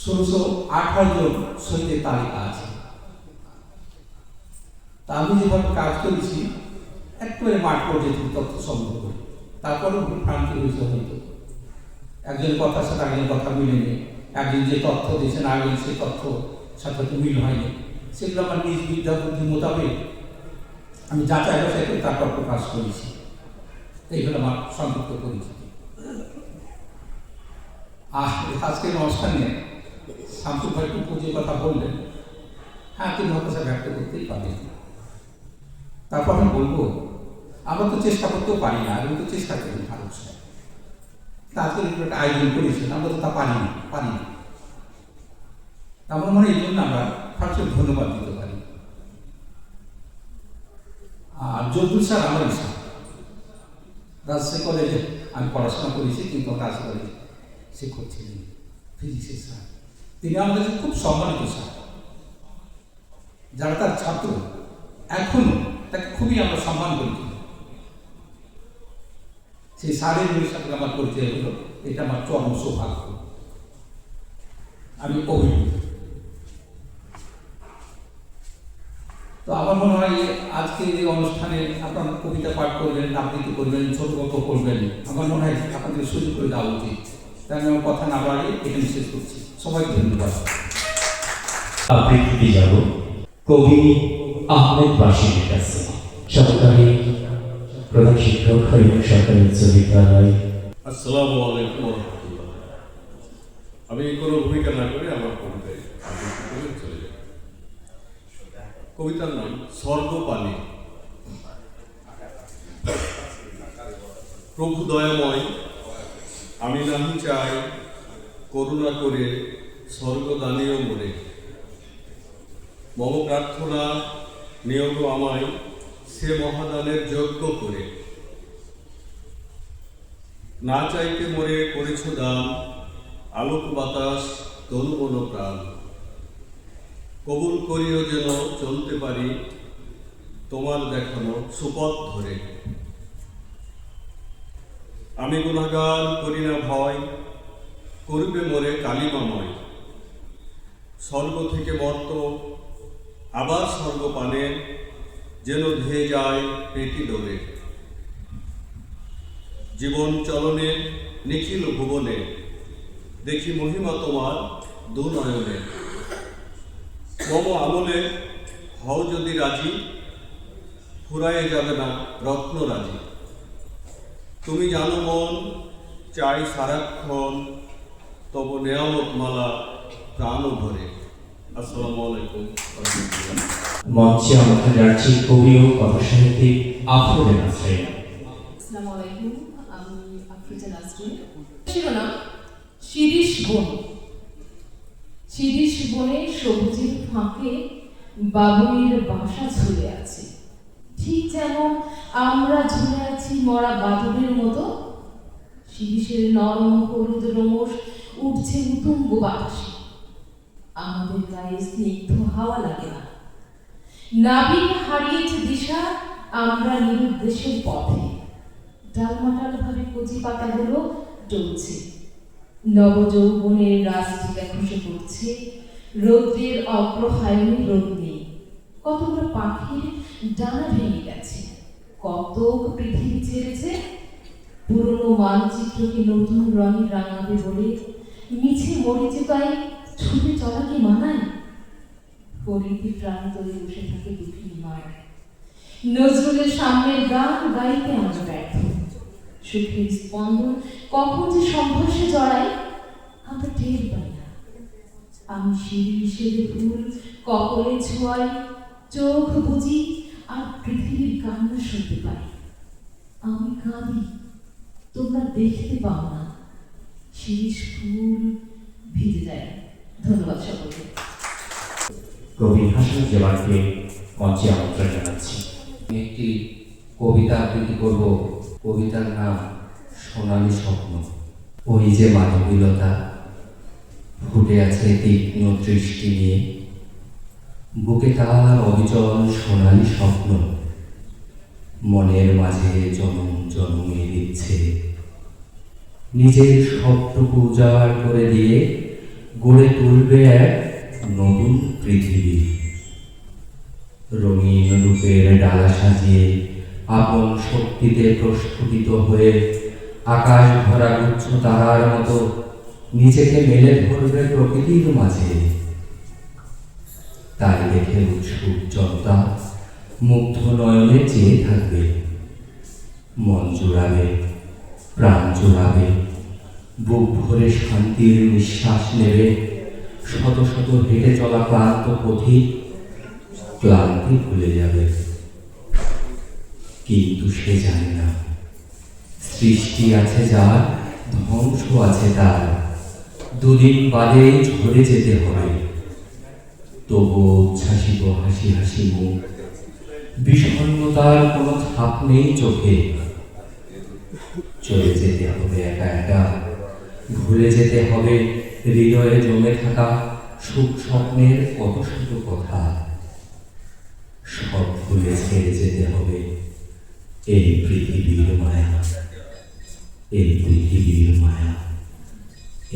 1618 জন শহীদের তালিকা আছে। তা আমি যেভাবে কাজ করেছি একেবারে মাঠ পর্যায়ে তথ্য সংগ্রহ করি। তারপরে ভ্রান্তি হয়েছে, হয়তো একজনের কথার সাথে একজনের কথা মিলেনি, একজন যে তথ্য দিয়েছেন আরেকজন সেই তথ্য সাথে মিল হয়নি। সেগুলো আমার নিজ বিদ্যা বুদ্ধি মোতাবেক আমি যাচাই বাছাই করে তারপর প্রকাশ করেছি। এইগুলো আমার সংযুক্ত করেছি। আজকের অনুষ্ঠানে শামসুল ভাই টুকু যে কথা বললেন, হ্যাঁ তিনি হতাশা ব্যক্ত করতেই পারেন। তারপর আমি বলবো, আমরা তো চেষ্টা করতেও পারি না, আমি তো চেষ্টা করি মানুষ। আজকে একটা আয়োজন করেছেন, আমরা তো তা পারি না। আমার মনে হয় এই জন্য আমরা ফার্স্টে ধন্যবাদ দিতে পারি। আর জব্দুল স্যার আমার স্যার, রাজশাহী কলেজে আমি পড়াশোনা করেছি, কিন্তু রাজশাহী কলেজে শিক্ষক ছিলেন, ফিজিক্সের স্যার। তিনি আমাদের খুব সম্মানিত স্যার। যারা তার ছাত্র এখনো তাকে খুবই আমরা সম্মান করি। সেই স্যারের সাথে আমার পরিচয় হলো, এটা আমার চরম সৌভাগ্য, আমি অভিভূত। তো আমার মনে হয় আজকে এই অনুষ্ঠানে আপনারা কবিতা পাঠ করবেন, আবৃত্তি করবেন, ছোট গল্প করবেন, আমার মনে হয় আপনাদের সুযোগ করে দেওয়া উচিত। তাই আমি আমার কথা না বাড়িয়ে এখানে শেষ করছি। সবাইকে ধন্যবাদ। আবৃত্তিতে যাব কবি আহমেদ বাশিরের কাছে। সরকারি প্রধান শিক্ষক, হরিপুর সরকারি উচ্চ বিদ্যালয়। আসসালামু আলাইকুম ওয়া রাহমাতুল্লাহ। আমি কোনো ভূমিকা না করে আমার কবিতায় আবৃত্তি করে চলে যাব। কবিতার নাম স্বর্গপানে। প্রভু দয়াময়, আমি নাহি চাই করুণা করে স্বর্গদানীয় মনে। মম প্রার্থনা নিয়োগ আমায় সে মহাদানের যোগ্য করে। না চাইতে মরে করেছ দান, আলোক বাতাস তনু মন প্রাণ। কবুল করিও যেন চলতে পারি তোমার দেখানো সুপথ ধরে। আমি গুনাহগার করি না ভয়, করবে মোরে কালিমাময়। স্বর্গ থেকে মর্ত আবার স্বর্গপানে, যেন ধেয়ে যায় পেটি ডোবে। জীবন চলনে নিখিল ভুবনে, দেখি মহিমা তোমার দুনয়নে। মম আমলে হও যদি রাজি, ফুরায়ে যাবে না রত্নরাজি। তুমি জানো মন চাই সারাক্ষণ, তব নেয়ামত মালা প্রাণ ভরে। আসসালামু আলাইকুম ওয়া রাহমাতুল্লাহ। মঞ্চে আমন্ত্রণ জানাচ্ছি কবি ও কথাসাহিত্যিক আফরোজা নাসরিন। আসসালামু আলাইকুম, আমি আফরোজা নাসরিন। শিরোনাম শিরীষ বন। শিরীষ বনে সবুজের ফাঁকে বাবুইয়ের বাসা ঝুলে আছে, ঠিক যেমন আমরা ঝুলে আছি মরা বাদুড়ের মতো। শিরীষের নরম হলুদ রোমশ উঠছে উতুঙ্গ বাতাসে, আমাদের গায়ে স্নিগ্ধ হাওয়া লাগে না। নাবিক হারিয়েছে দিশা, আমরা নিরুদ্দেশের পথে। ডালমাটাল ভাবে কচি পাতাগুলো ডলছে, নবযৌবনের রাস্টিকা খসে পড়ছে। রৌদ্রের অগ্রহায়ণে রোদ নেই, কতগুলো পাখির ডানা ভেঙে গেছে, কত পৃথিবী ছেড়েছে। পুরনো মানচিত্রকে নতুন রঙে রাঙাবে বলে মিছে মরিচিকায় ছুটে চলা কি মানায়? পরিধি প্রান্তরে বসে থাকে দুঃখিনী মায়ের। নজরুলের সামনের গান গাইতে আমরা ব্যর্থ। সুখের স্পন্দন কখন যে সংঘর্ষে জড়াই আমরা টের পাই না। আমি শিরীষের ফুল কপলে ছোঁয়াই, চোখ বুঝি আর পৃথিবীর কান্না শুনতে পাই। আমি কাঁদি, তোমরা দেখতে পাও না, শিরীষ ফুল ভিজে যায়। ধন্যবাদ সকলকে। কবি হাসানুজ্জামানকে মঞ্চে আমন্ত্রণ জানাচ্ছি। একটি কবিতা আবৃত্তি করব। কবিতার নাম সোনালী স্বপ্ন। ওই যে মানবীলতা ফুটে আছে তীক্ষ্ণ দৃষ্টি নিয়ে, বুকে তার অবিচল সোনালী স্বপ্ন, মনের মাঝে জনম জন্মে দিচ্ছে। নিজের সবটুকু উজাড় করে দিয়ে গড়ে তুলবে এক নতুন পৃথিবী। রঙিন রূপের ডালা সাজিয়ে আপন শক্তিতে প্রস্ফুটিত হয়ে আকাশ ভরা গুচ্ছ তারার মতো নিজেকে মেলে ধরবে প্রকৃতির মাঝে। তাই দেখে উৎসুক জনতা মুগ্ধ নয়নে চেয়ে থাকবে, মন জোড়াবে, প্রাণ জোড়াবে, বুক ভরে শান্তির নিঃশ্বাস নেবে। শত শত হেঁটে চলা ক্লান্ত পথিক ক্লান্তি ভুলে যাবে। কিন্তু সে জানে না সৃষ্টি আছে যার, ধ্বংস আছে তার। দুদিন বাদে ঝরে যেতে হবে, তবু উচ্ছ্বাসিত হাসি হাসি মুখ, বিষণ্ণতার কোনো ছাপ নেই চোখে। চলে যেতে হবে একা একা, ভুলে যেতে হবে হৃদয়ে জমে থাকা সুখ স্বপ্নের কত শত কথা। সব ভুলে ছেড়ে যেতে হবে এই পৃথিবীর মায়া, এই পৃথিবীর মায়া,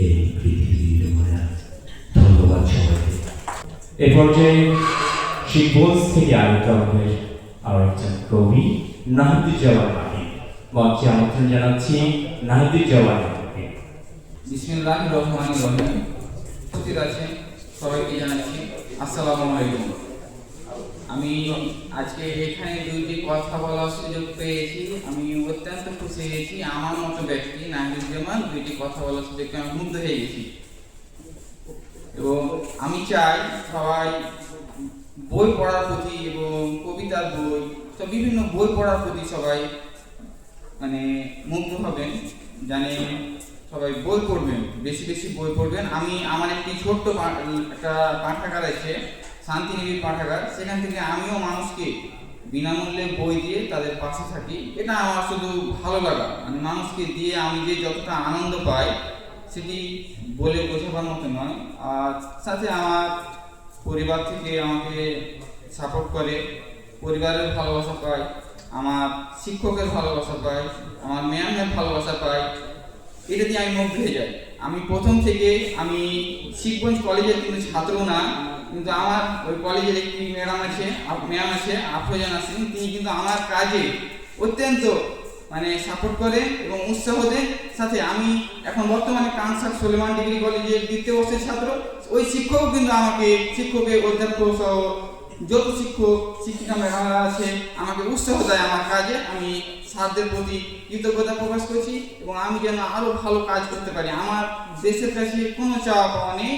এই পৃথিবীর মায়া। ধন্যবাদ সবাইকে। এ পর্যায়ে শিবগঞ্জ থেকে আগত আমাদের আর একজন কবি নাহিদুজ্জামান মাহিদ। মঞ্চে আমন্ত্রণ জানাচ্ছি নাহিদুজ্জামান মাহিদকে। বিসমিল্লাহির রহমানির রহিম। উপস্থিত আছেন সবাইকে জানাচ্ছি আসসালামু আলাইকুম। আমি আজকে এখানে দুইটি কথা বলার সুযোগ পেয়েছি, আমি অত্যন্ত খুশি হয়েছি। আমার মতো ব্যক্তি নাহিদুজ্জামান দুইটি কথা বলার সুযোগ পেয়ে আমি মুগ্ধ হয়ে গেছি। এবং আমি চাই সবাই বই পড়ার প্রতি এবং কবিতার বই, সব বিভিন্ন বই পড়ার প্রতি সবাই মানে মুগ্ধ হবেন, জানে সবাই বই পড়বেন, বেশি বেশি বই পড়বেন। আমি আমার একটি ছোট্ট একটা পাঠাগার আছে, শান্তিনিবিড় পাঠাগার, সেখান থেকে আমিও মানুষকে বিনামূল্যে বই দিয়ে তাদের পাশে থাকি। এটা আমার শুধু ভালো লাগা, মানে মানুষকে দিয়ে আমি যে যতটা আনন্দ পাই সেটি বলে বোঝাবার মতো নয়। আর সাথে আমার পরিবার থেকে আমাকে সাপোর্ট করে, পরিবারের ভালোবাসা পাই, আমার শিক্ষকের ভালোবাসা পাই, আমার ম্যামের ভালোবাসা পাই। এটা দিয়ে আমি মুগ্ধ হয়ে যাই। আমি প্রথম থেকে আমি শিখগঞ্জ কলেজের কিন্তু ছাত্র না, কিন্তু আমার ওই কলেজের একটি ম্যাম আছে আফরোজা নাসরিন, তিনি কিন্তু আমার কাজে অত্যন্ত মানে সাপোর্ট করে এবং উৎসাহ দেয়। সাথে আমি এখন বর্তমানে কানসার সুলেমান ডিগ্রি কলেজের 2য় বর্ষের ছাত্র। ওই শিক্ষকও কিন্তু আমাকে, শিক্ষকের অধ্যাপক সহ যত শিক্ষিকা ম্যাডামরা আছে আমাকে উৎসাহ দেয় আমার কাজে। আমি স্যারদের প্রতি কৃতজ্ঞতা প্রকাশ করছি এবং আমি যেন আরও ভালো কাজ করতে পারি। আমার দেশের কাছে কোনো চাওয়া পাওয়া নেই,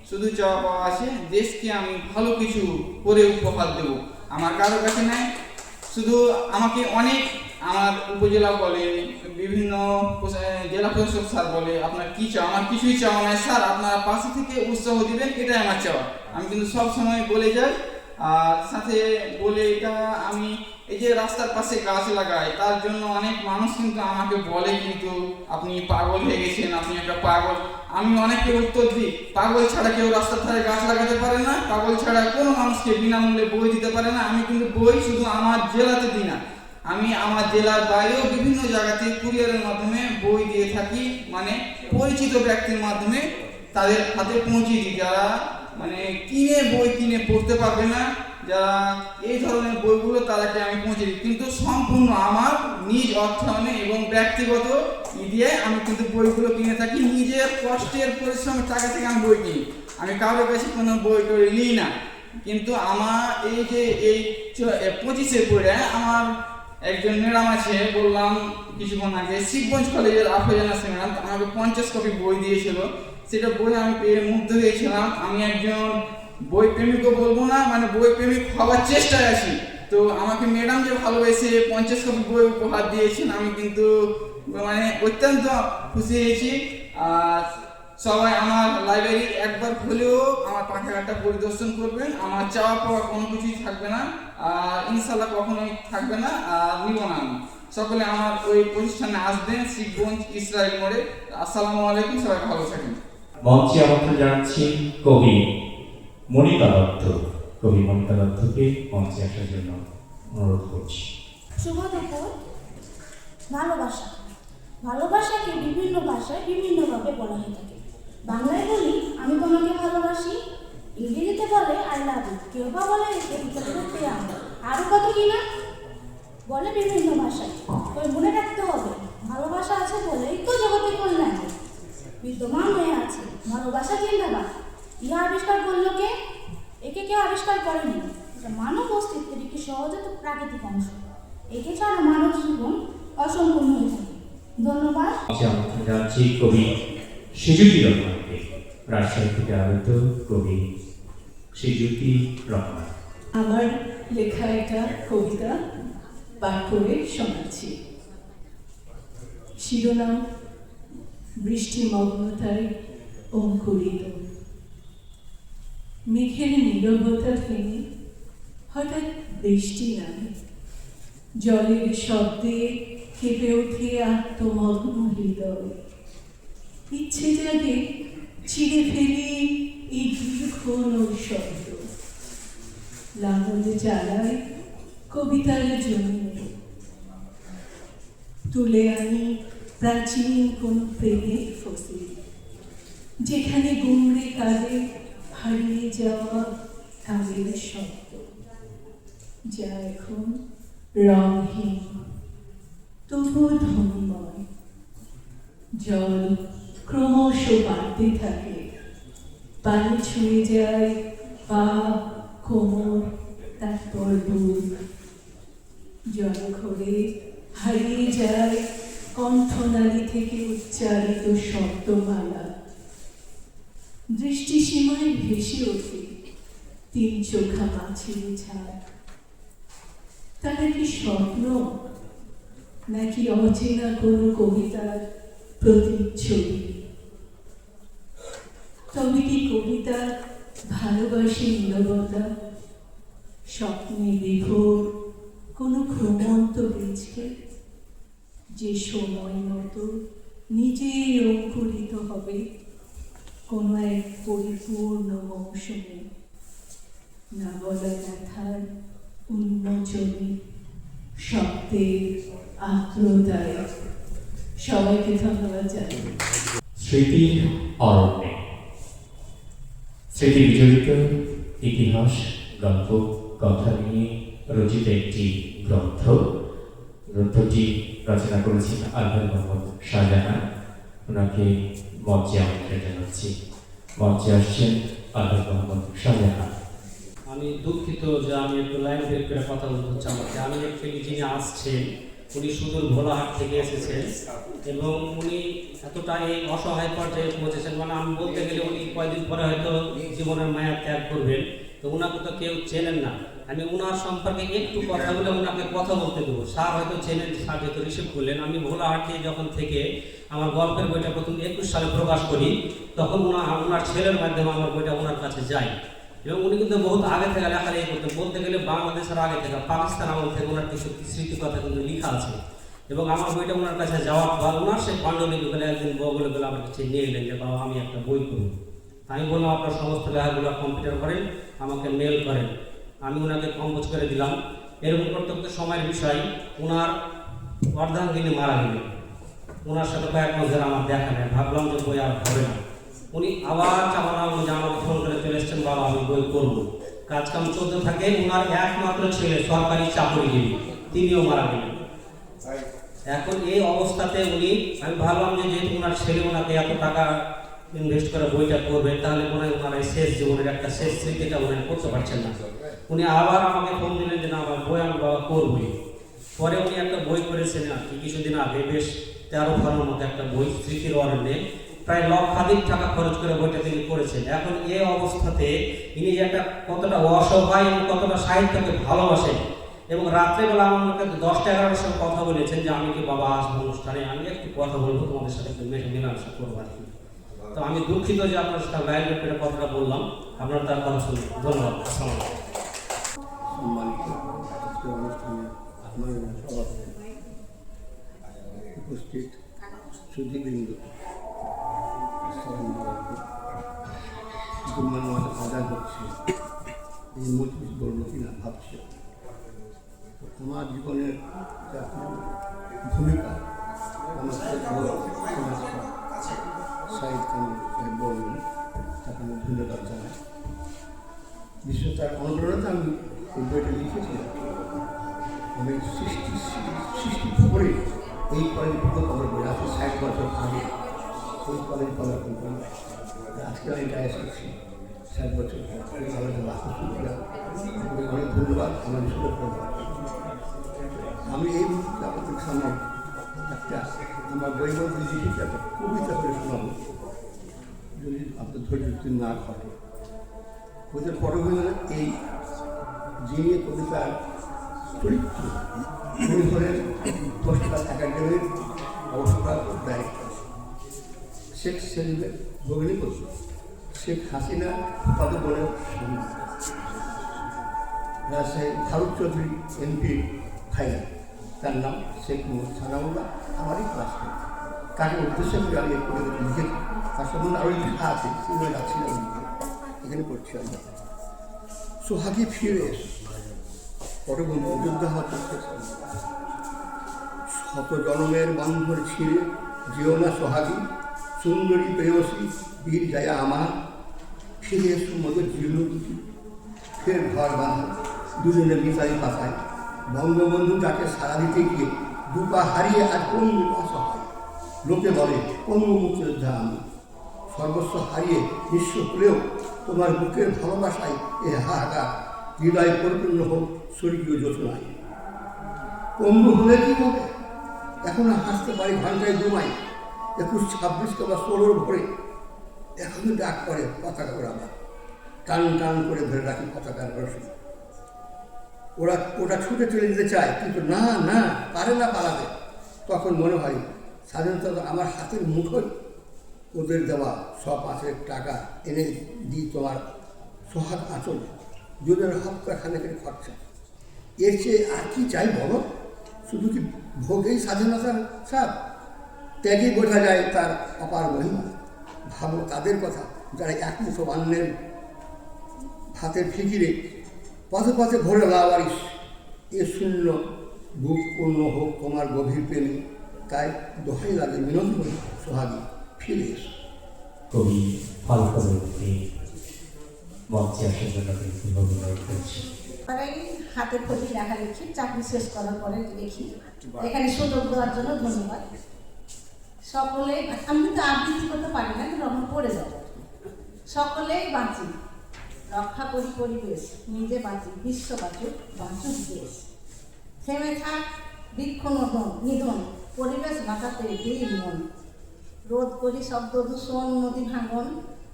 শুধু চাওয়া পাওয়া আছে দেশকে আমি ভালো কিছু করে উপহার দেব। আমার কারোর কাছে নাই, শুধু আমাকে অনেক আমার উপজেলা বলে, বিভিন্ন জেলা প্রশাসক স্যার বলে আপনার কী চাও, আমার কিছুই চাওয়া নাই স্যার, আপনারা পাশে থেকে উৎসাহ দিবেন, এটাই আমার চাওয়া। আমি কিন্তু সব সময় বলে যাই। আর সাথে বলে এটা আমি এই যে রাস্তার পাশে গাছ লাগাই, তার জন্য অনেক মানুষ কিন্তু আমাকে বলে কিন্তু আপনি পাগল হয়ে গেছেন, আপনি একটা পাগল। আমি অনেককে উত্তর দিই, পাগল ছাড়া কেউ রাস্তার ধারে গাছ লাগাতে পারে না, পাগল ছাড়া কোনো মানুষকে বিনামূল্যে বই দিতে পারে না। আমি কিন্তু বই শুধু আমার জেলাতে দিই না, আমি আমার জেলার বাইরেও বিভিন্ন জায়গাতে কুরিয়ারের মাধ্যমে বই দিয়ে থাকি, মানে পরিচিত ব্যক্তির মাধ্যমে তাদের হাতে পৌঁছিয়ে দিই, যারা মানে বই কিনে পড়তে পারবে না, যারা এই ধরনের বইগুলো তাদেরকে আমি পৌঁছে দিই। কিন্তু সম্পূর্ণ আমার নিজ অর্থায়নে এবং ব্যক্তিগত দিয়ে আমি কিন্তু বইগুলো কিনে থাকি, নিজের কষ্টের পরিশ্রমের টাকা থেকে আমি বই কিনি। আমি কারোর কাছে কোনো বই টই নিই না। কিন্তু আমার এই যে এই 25শে পড়ে আমার একজন ম্যাডাম আছে, বললাম কিছুক্ষণ আগে, শিখগঞ্জ কলেজের আফরোজা নাসরিন ম্যাডাম আমাকে 50 কপি বই দিয়েছিল। সেটা বই আমি পেয়ে মুগ্ধ হয়েছিলাম। আমি একজন বই প্রেমিকও বলবো না, মানে বই প্রেমিক হওয়ার চেষ্টায় আছি। তো আমাকে ম্যাডাম যে ভালোবেসে 50 কপি বই উপহার দিয়েছেন, আমি কিন্তু মানে অত্যন্ত খুশি হয়েছি। আর সবাই আমার লাইব্রেরি একবার হলেও আমার পাঠাগারটা পরিদর্শন করবেন। আমার চাওয়া পাওয়া কোনো কিছুই থাকবে না, আর ইনশাল্লাহ কখনোই থাকবে না, আর নিব না আমি। সকলে আমার ওই প্রতিষ্ঠানে আসবেন, শিখগঞ্জ ইসরায়েল মোড়ে। আসসালামু আলাইকুম, সবাই ভালো থাকেন। মঞ্চে আমন্ত্রণ জানাচ্ছি কবি মনিকা দত্ত। কবি মনিকা দত্তকে মঞ্চে আসার জন্য অনুরোধ করছি। শুভ দুপুর। ভালোবাসাকে বিভিন্ন ভাষায় বিভিন্নভাবে বলা হয়ে থাকে। বাংলায় বলি আমি তোমাকে ভালোবাসি, ইংরেজিতে বলে আই লাভ ইউ, কেউ বা বলে আরো কত কিনা বলে বিভিন্ন ভাষায়। তবে মনে রাখতে হবে, ভালোবাসা আছে বলেই তো জগতে কল্যাণ বিদ্যমান হয়ে আছে। ভালোবাসা জিন্দাবাদ। ইহা আবিষ্কার করলো কে? একে কেউ আবিষ্কার করেনি। এটা মানব অস্তিত্বের একটি সহজাত প্রাকৃতিক অংশ। একে ছাড়া মানব জীবন অসম্পূর্ণ হয়ে থাকে। ধন্যবাদ। আমন্ত্রণ জানাচ্ছি কবি সেজুতি রহমানকে। রাজশাহী থেকে আগত কবি সেজুতি রহমান। আমার লেখা একটা কবিতা পাঠ করে শোনাচ্ছি। শিরোনাম বৃষ্টিমগ্নতায় অঙ্কুরিত। মেঘের নীরবতা ভেঙে হঠাৎ বৃষ্টি নামে, জলের শব্দে কেঁপে ওঠে আত্মমগ্ন হৃদয়। ইচ্ছে জাগে চিরে ফেলি এই দীর্ঘ নৈশব্দ, লাঙল জ্বালায় কবিতার জন্য, তুলে আনি প্রাচীন কোন প্রেমের ফসল, যেখানে গুমড়ে কাঁদে হারিয়ে যাওয়া কালের শব্দ, যা এখন রংহীন তবু ধ্বনিময়। জল ক্রমশ বাড়তে থাকে, পানি ছুঁয়ে যায় পা, কোমর, তারপর বুক। জলঘরে হারিয়ে যায় কণ্ঠনালী থেকে উচ্চারিত শব্দমালা। দৃষ্টিসীমায় ভেসে ওঠে 3 চোখা মাছের ঝাঁক। তারা কি স্বপ্ন, নাকি অচেনা কোনো কবিতার প্রতিচ্ছবি? তবে কি কবিতা ভালোবাসে নীরবতা, স্বপ্নে বিভোর কোনো ঘুমন্ত বীজকে যে সময় মতো নিজেই অঙ্কুরিত হবে কোনো এক পরিপূর্ণ মৌসুমে, না বলা ব্যথার উন্মোচনে, শব্দের আত্মদায়। সবাইকে ধন্যবাদ জানাই। স্মৃতির অরণ্যে স্মৃতি বিজড়িত ইতিহাস, গল্প, কথা নিয়ে রচিত একটি গ্রন্থ। গ্রন্থটি রচনা করেছেন আলহাজ মোহাম্মদ শাহজাহান। ওনাকে মঞ্চে আমন্ত্রণ জানাচ্ছি। মঞ্চে আসছেন আলহাজ মোহাম্মদ শাহজাহান। আমি দুঃখিত যে আমি একটু লাইন ব্রেক করে কথা বলতে হচ্ছে আমাকে। আমি অ্যাকচুয়ালি যিনি আসছেন উনি সুদূর ভোলাহাট থেকে এসেছেন এবং উনি এতটা এই অসহায় পর্যায়ে পৌঁছেছেন, মানে আমি বলতে গেলে উনি কয়েকদিন পরে হয়তো জীবনের মায়া ত্যাগ করবেন, তো ওনাকে তো কেউ চেনেন না। আমি ওনার সম্পর্কে একটু কথা বলে ওনাকে কথা বলতে দেবো। স্যার হয়তো চেনেন, স্যার যেহেতু রিসিভ করলেন। আমি ভোলাহাটে যখন থেকে আমার গল্পের বইটা প্রথম 21 সালে প্রকাশ করি, তখন ওনার ছেলের মাধ্যমে আমার বইটা ওনার কাছে যায় এবং উনি কিন্তু বহুত আগে থেকে লেখালেখি করতেন। বলতে গেলে বাংলাদেশের আগে থেকে, পাকিস্তান আমল থেকে ওনার কিছু স্মৃতির কথা কিন্তু লেখা আছে এবং আমার বইটা ওনার কাছে যাওয়ার পর ওনার সেই পাণ্ডুলিপিগুলো একদিন বলে আমার কাছে নিয়ে এলেন যে বাবা আমি একটা বই করব। আমি বললাম আপনার সমস্ত লেখাগুলো কম্পিউটার করেন, আমাকে মেল করেন। আমি ওনাকে কম্পোজ করে দিলাম। এরকম করতে করতে সময়ের বিষয় ওনার অর্ধাঙ্গিনী মারা গেলেন। ওনার সাথে কয়েক মাস ধরে আমার দেখা নেই। ভাবলাম যে বই আর হবে না। উনি আবার আমাকে ফোন করে চলে এসছেন, বাবা আমি বই করবো। কাজকাম চলতে থাকে। ওনার একমাত্র ছেলে সরকারি চাকরিজীবী, তিনিও মারা গেলেন। এখন এই অবস্থাতে আমি ভাবলাম যে যেহেতু ওনার ছেলে ওনাকে এত টাকা ইনভেস্ট করে বইটা করবে, তাহলে মনে হয় ওনার এই শেষ জীবনের একটা শেষ স্মৃতিটা উনি করতে পারছেন না। উনি আবার আমাকে ফোন দিলেন যে না আমার বই আমি বাবা করবই। পরে উনি একটা বই করেছেন আর কি কিছুদিন আগে, বেশ 13 ঘরের মতো একটা বই, স্মৃতির অরণ্যে। প্রায় লক্ষাধিক টাকা খরচ করে বইটা তিনি করেছেন। এখন এই অবস্থাতে ইনি যে একটা কতটা অসহায় এবং কতটা সাহিত্যকে ভালোবাসেন এবং রাত্রেবেলা আমাকে 10টা-11টার সময় কথা বলেছেন যে আমি কি বাবা আসবো অনুষ্ঠানে, আমি একটু কথা বলবো তোমাদের সাথে, একটু মেলামেশা করবো আর কি। তো আমি দুঃখিত যে আপনার সাথে লাইন ব্রেক কথাটা বললাম, আপনার তার কথা শুনুন। ধন্যবাদ। আসসালামু আলাইকুম। সম্মানিত আজকের অনুষ্ঠানে উপস্থিত সুধীবৃন্দ, আদায় হচ্ছে এই মুহূর্তে বলবো কিনা ভাবছি। আমার জীবনের ভূমিকা আমার সাহিদ খান সাহেব বলবেন, তাকে আমি ধন্যবাদ জানাই। বিশেষ তার অনুপ্রেরণাতে আমি এই বইটা লিখেছিলাম। আমি সৃষ্টি করে এই কলেজ খবর বই আজকে 60 বছর আগে এই কলেজ খবর কোম্পানি আজকে আমি এটা এসেছি 60 বছর কলেজে বাস্তব অনেক ধন্যবাদ। আমার সুযোগ আমি এই মুহূর্তে আপনাদের সামনে একটা আমার বই মধ্যে লিখেছি একটা কবিতা করে শোনাবো, যদি আপনার ধৈর্য না ঘটে। কবিতার পটভূমি এই যিনি কবিতার চরিত্র উনি হলেন পুরস্কার একাডেমির অবসরপ্রাপ্ত ডাইরেক্টর শেখ সেলিমের ভগ্নিপতি, শেখ হাসিনা কত বলে রাজশাহী ফারুক চৌধুরী এমপি ভাইয়া, তার নাম শেখ মোহাম্মদ সানাউল্লাহ, আমারই ক্লাসমেট। তাকে উদ্দেশ্য করে আমি এই কবিতা লিখেছি। তার সম্বন্ধে আরও লেখা আছে, সেগুলো যাচ্ছি না এখানে পড়ছি আমরা। সোহাগী ফিরে এসে পটবন্ধু যোদ্ধা হওয়া করতেছে। শত জনমের বন্ধন ছিঁড়ে যেও না সোহাগী, সুন্দরী প্রেয়সী বীর যায় আমার, ফিরে এসো মতো জীর্ণ দুটি, ফের ঘর বাঁধা দুজনে বিতাই পাতায়। বঙ্গবন্ধু তাকে সারা দিতে গিয়ে দুপা হারিয়ে আজ কোন অসহায়, লোকে বলে কোন মুক্তিযোদ্ধা আমি, সর্বস্ব হারিয়ে নিঃস্ব হলেও তোমার বুকের ভালোবাসায় এ হাহাকার, হৃদয় পরিপূর্ণ হোক স্বর্গীয় যোজনায়। পঙ্গু হলে কি হবে, এখন হাসতে পারি ঘন্টায় 2 মাইল, 21, 26 বা 16 ভরে এখনো ডাক করে পতাকা ওড়াবা, টান টান করে ধরে রাখি পতাকার রশি। ওটা ছুটে চলে যেতে চায়, কিন্তু না না পারে না পালাতে। তখন মনে হয় স্বাধীনতা আমার হাতের মুঠোয়, ওদের দেওয়া 100-5 টাকা এনে দিই তোমার সোহাগ আঁচল, দুজনের হপ্তা খানেকের খরচা। এর চেয়ে আর কি চাই বলো? শুধু কি ভোগেই স্বাধীনতার স্বাদ? ত্যাগে বোঝা যায় তার অপার মহিমা। ভাবো তাদের কথা যারা এক মুঠো অন্যের ভাতের ফিকিরে পথে পথে ভরে লাওয়ারিস। এ শূন্য বুক পূর্ণ হোক তোমার গভীর প্রেমে। তাই দোহাই লাগে মিনতি সোহাগী, ফিরে এসো। কবি ফালকবর্তী মঞ্চে আসার জন্য অনুরোধ করছি। হাতে খতি লেখালেখি চাকরি শেষ করার পরে লিখি। এখানে সুযোগ দেওয়ার জন্য ধন্যবাদ সকলে। আমি কিন্তু আবৃত্তি করতে পারি না, কিন্তু রকম পড়ে যাব। সকলেই বাঁচি, রক্ষা করি পরিবেশ, নিজে বাঁচি, বিশ্ব বাঁচুক, বাঁচুক দেশ। থেমে থাক বৃক্ষ নিধন, পরিবেশ বাঁচাতে দিই মন। রোধ করি শব্দ দূষণ, নদী ভাঙন,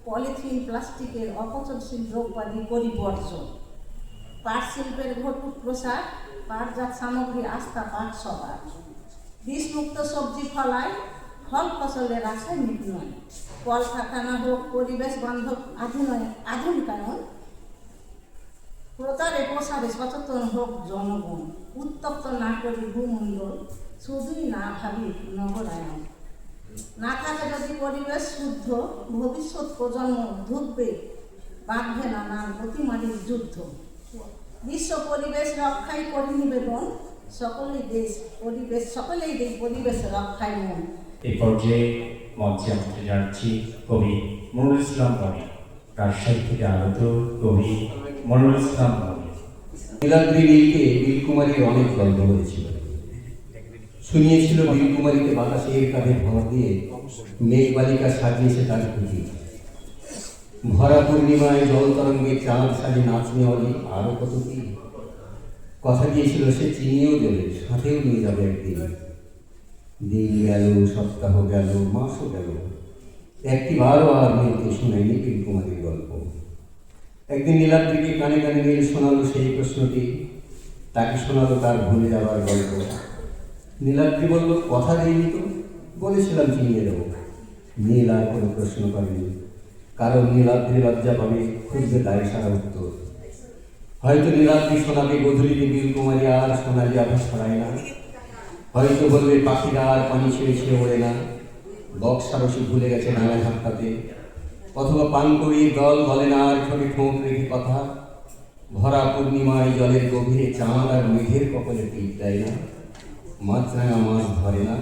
পলিথিন প্লাস্টিকের অপচনশীল দ্রব্যাদি পরিবর্জন। পাট শিল্পের ঘটুক প্রসার, পাটজাত সামগ্রী আস্থা পাট সবার। বিষমুক্ত সবজি ফলায়, ফল ফসলের রাসায়নিক নয়। কলকারখানা হোক পরিবেশ বান্ধব আধুনিকায়ন, প্রচারে প্রসারে সচেতন হোক জনগণ। উত্তপ্ত না করি ভূমণ্ডল, শুধুই না ভাবি নগরায়ন। না থাকে যদি পরিবেশ শুদ্ধ, ভবিষ্যৎ প্রজন্ম ধুকবে, বাঁধবে নানান অতিমারির যুদ্ধ। বিশ্ব পরিবেশ রক্ষাই করি নিবেদন, সকলেই দেশ পরিবেশ রক্ষায় মন। এই পর্যায়ে মঞ্চে আমন্ত্রণ জানাচ্ছি কবি মনিরুল ইসলাম মনি, রাজশাহী থেকে আগত কবি মনিরুল ইসলাম মনি। নীলাদ্রি নীলকে নীলকুমারীর অনেক গল্প হয়েছিল, শুনিয়েছিল নীলকুমারীকে বাতাসের কাঁধে ভর দিয়ে মেঘবালিকা সাজিয়েছে তার কুটি। ভরা পূর্ণিমায় জল তরঙ্গে চাঁদ সাজে নাচনে অলি, আরো কত কি কথা দিয়েছিল সে চিনিয়েও দেবে, সাথেও নিয়ে যাবে একদিন। দিন গেল, সপ্তাহ গেল, মাসও গেল, একটিবারও আর নীলকে শোনায়নি নীলকুমারীর গল্প। একদিন নীলাদ্রিকে কানে কানে নীল শোনালো সেই প্রশ্নটি, তাকে শোনালো তার ভুলে যাওয়ার গল্প। নীলাদ্রি বলল, কথা দিইনি তো, বলেছিলাম চিনিয়ে দেবো। নীল আর কোনো প্রশ্ন করেনি, কারণ নীলাদ্রি লজ্জা পাবে, খুঁজবে তাই সারা উত্তর। হয়তো নীলাদ্রি শোনাবে গধূলিতে নীলকুমারী আর সোনালি আভা ছড়ায় না। হয়তো বলবে পাখিরা আর পানি ছেড়ে ছেড়ে ওড়ে না, বক্সারসি ভুলে গেছে নানা ধাক্কাতে। অথবা পানকড়ির দল বলে না আর ঠোঁটে ঠোঁট রেখে কথা। ভরা পূর্ণিমায় জলের গভীরে চাঁদ আর মেঘের কপালে টিপ দেয় না। মাছরাঙা মাছ ধরে না,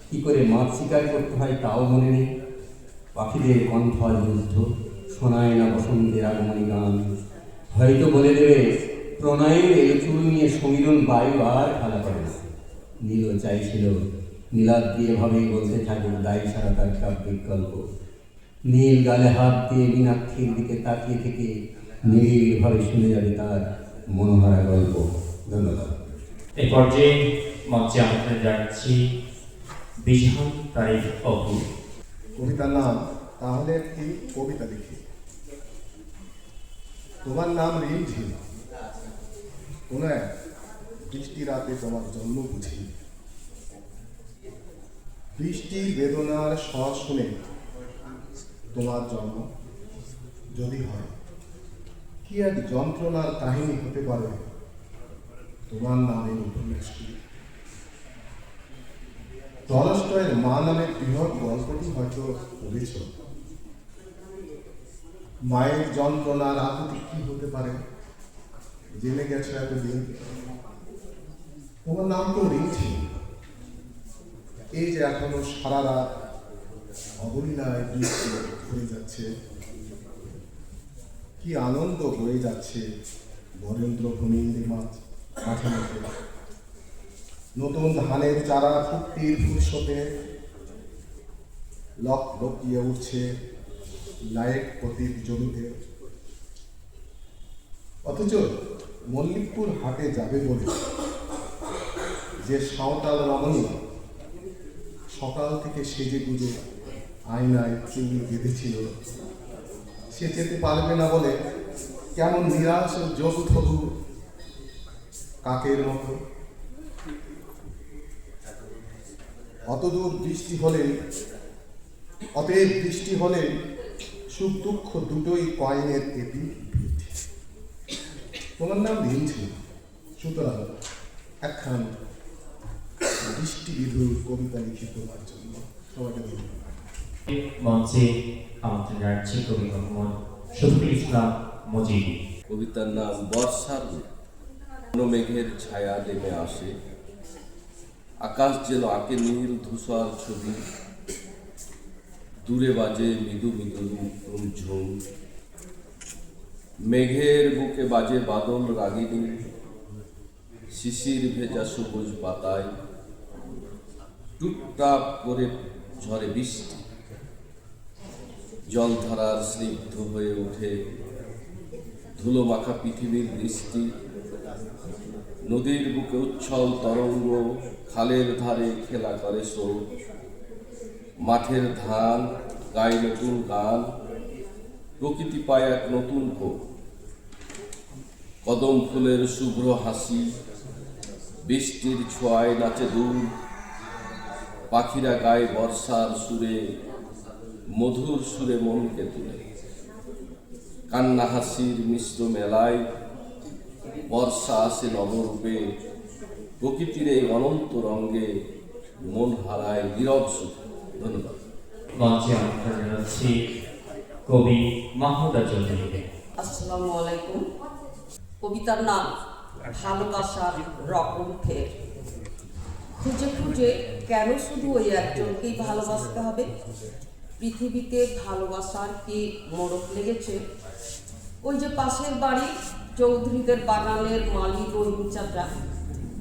কি করে মাছ শিকার করতে হয় তাও মনে নেই। পাখিদের কণ্ঠল যুদ্ধ, শোনায় না বসন্তের আগমনী গান। হয়তো বলে দেবে প্রণয়ের এলচুল নিয়ে সমীরণ বায়ু আর খেলা করে না। নীলও চাইছিল নীলাদ্রি এভাবেই বলতে থাকুক দায়ী সারা তার কাব্যিক গল্প। নীল গালে হাত দিয়ে মীনাক্ষীর দিকে তাকিয়ে থেকে নিবিড়ভাবে শুনে যাবে তার মনোহারা গল্প। ধন্যবাদ। এই পর্যায়ে মঞ্চে আমন্ত্রণ জানাচ্ছি বিজহান তারিফ অপু। কবিতার নাম তাহলে একটি কবিতা লিখি। তোমার নাম রিমঝিম, কোন এক বৃষ্টি রাতে তোমার জন্ম বুঝি। বৃষ্টির বেদনার স্বর শুনে তোমার জন্ম যদি হয়, কি এক যন্ত্রণার কাহিনী হতে পারে তোমার নামের উপন্যাসটি। টলস্টয়ের মা নামের বৃহৎ গল্পটি হয়তো পড়েছ। মায়ের যন্ত্রণার আকুতি কি হতে পারে জেনে গেছো এতদিন। তোমার নাম তো রিমঝিম, এই যে এখনো সারা রাত অবলীলায় বৃষ্টি ঘুরে যাচ্ছে, কি আনন্দ হয়ে যাচ্ছে বরেন্দ্র ভূমির মাঠে মাঠে। নতুন ধানের চারা ফুটির ফুলসতে লকিয়ে উঠছে লায়েক প্রতীক জমিতে। অথচ মল্লিকপুর হাটে যাবে বলে যে সাঁওতাল রমণী সকাল থেকে সেজে গুজে আয়নায় চুল বেঁধেছিল, সে যেতে পারবে না বলে কেমন নিরাশ যোগথবু কাকের মতো। অতদূর বৃষ্টি হলে, অতএব বৃষ্টি হলে সুখ দুঃখ দুটোই কয়েনের এপিঠ। তোমার নাম রিমঝিম, সুতরাং একখান দৃষ্টিবিধুর কবিতা লিখিত হওয়ার জন্য সবাইকে ধন্যবাদ। মঞ্চে আমন্ত্রণ জানাচ্ছি কবি মোহাম্মদ শফিকুল ইসলাম মজিবি। কবিতার নাম বর্ষার রূপ। কোনো মেঘের ছায়া নেমে আসে, আকাশ যেন আঁকে নীল ধূসর ছবি, দূরে বাজে মৃদু মৃদু ঝুম, মেঘের বুকে বাজে বাদল রাগিনী, শিশির ভেজা সবুজ পাতায় টুকটাপ করে ঝরে বৃষ্টি, জলধারার স্নিগ্ধ হয়ে ওঠে ধুলো মাখা পৃথিবীর দৃষ্টি, নদীর বুকে উচ্ছল তরঙ্গ, খালের ধারে খেলা করে স্রোত, মাঠের ধান গায়ে নতুন গান, প্রকৃতি পায় এক নতুন ভোর, কদম ফুলের শুভ্র হাসি, বৃষ্টির ছোঁয়ায় নাচে দূর, পাখিরা গায়ে বর্ষার সুরে, মধুর সুরে মনকে তুলে, কান্না হাসির মিশ্র মেলায় বর্ষা আসে নবরূপে, প্রকৃতির এই অনন্ত রঙ্গে মন হারায় নীরব সুখে। ধন্যবাদ। মঞ্চে আমন্ত্রণ জানাচ্ছি কবি মাহমুদা চৌধুরীকে। আসসালামু আলাইকুম। কবিতার নাম ভালোবাসার রকম ফের। খুঁজে খুঁজে কেন শুধু ওই একজনকেই ভালোবাসতে হবে? পৃথিবীতে ভালোবাসার কি মোড়ক লেগেছে? ওই যে পাশের বাড়ি চৌধুরীদের বাগানের মালিক রহিম চাচা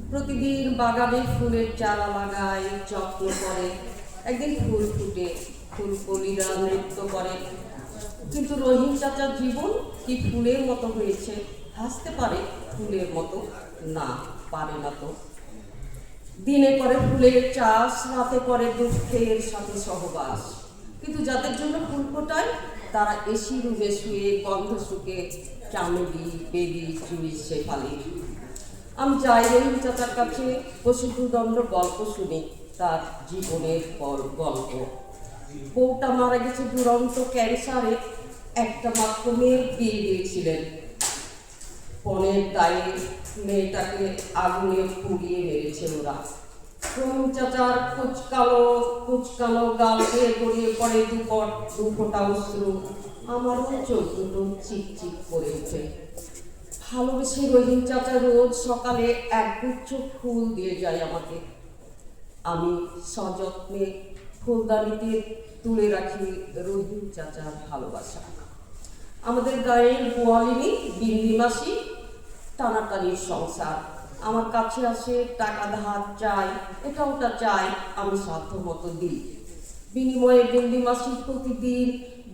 প্রতিদিন বাগানে ফুলের চারা লাগায়, যত্ন করে। একদিন ফুল ফুটে, ফুলকলিরা নৃত্য করে, কিন্তু রহিম চাচার জীবন কি ফুলের মতো হয়েছে? হাসতে পারে ফুলের মতো? না, পারে না তো। দিনে করে ফুলের চাষ, রাতে করে দুঃখের সাথে সহবাস। কিন্তু যাদের জন্য ফুল ফোটায় তারা এসি রুমে শুয়ে গন্ধ শুকে চামেলি, বেবি, জুই, শেফালি। আমি যাই রহিম চাচার কাছে, বসে দুদণ্ড গল্প শুনি তার জীবনের গল্প। বউটা মারা গেছে দুরন্ত ক্যান্সারে, একটা মাত্র মেয়ে বিয়ে দিয়েছিলেন। পণের দায়ে মেয়েটাকে আগুনে পুড়িয়ে মেরেছে ওরা। রহিম চাচার কুচকালো গাল দিয়ে গড়িয়ে পড়ে দু ফোঁটা অশ্রু। আমারও চোখ দুটো চিকচিক করে ওঠে। ভালোবেসে রহিম চাচা রোজ সকালে একগুচ্ছ ফুল দিয়ে যায় আমাকে। আমি সযত্নে ফুলদানিতে তুলে রাখি রহিম চাচার ভালোবাসা। আমাদের গায়ের গোয়ালিনী বিন্দি মাসি, টানাটানির সংসার। আমার কাছে আসে, টাকা ধার চাই, এটা ওটা চাই, আমি সাধ্য মতো দিই। বিনিময়ে বিন্দি মাসি প্রতিদিন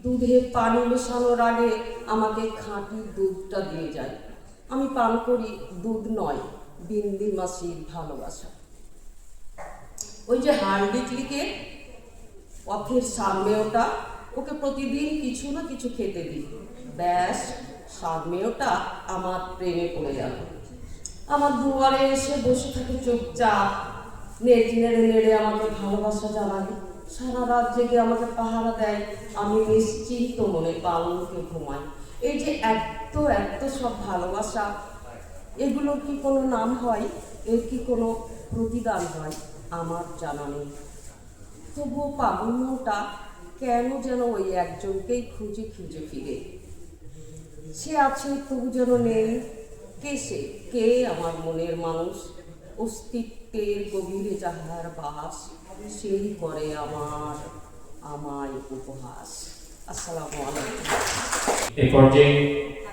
দুধে পানি মেশানোর আগে আমাকে খাঁটি দুধটা দিয়ে যায়। আমি পান করি দুধ নয়, বিন্দি মাসির ভালোবাসা। ওই যে হাড়বিকলিকে পথের সামনেওটা, ওকে প্রতিদিন কিছু না কিছু খেতে দিই। ব্যাস, সামনেওটা আমার প্রেমে পড়ে গেল। আমার দুয়ারে এসে বসে থাকে চুপচাপ, নেড়ে নেড়ে আমাকে ভালোবাসা জানায়। সারা রাত জেগে আমাকে পাহারা দেয়। আমি নিশ্চিন্ত মনে পালনকে ঘুমাই। এই যে এত এত সব ভালোবাসা, এগুলোর কি কোনো নাম হয়? এর কি কোনো প্রতিদান হয়? আমার জানা নেই। তবুও পাগল মনটা কেন যেন ওই একজনকেই খুঁজে খুঁজে ফিরে। সে আছে তবু যেন নেই। কে সে? কে আমার মনের মানুষ? অস্তিত্বের গভীরে যাহার বাস, সেই করে আমায় উপহাস। আসসালামু আলাইকুম। এ পর্যায়ে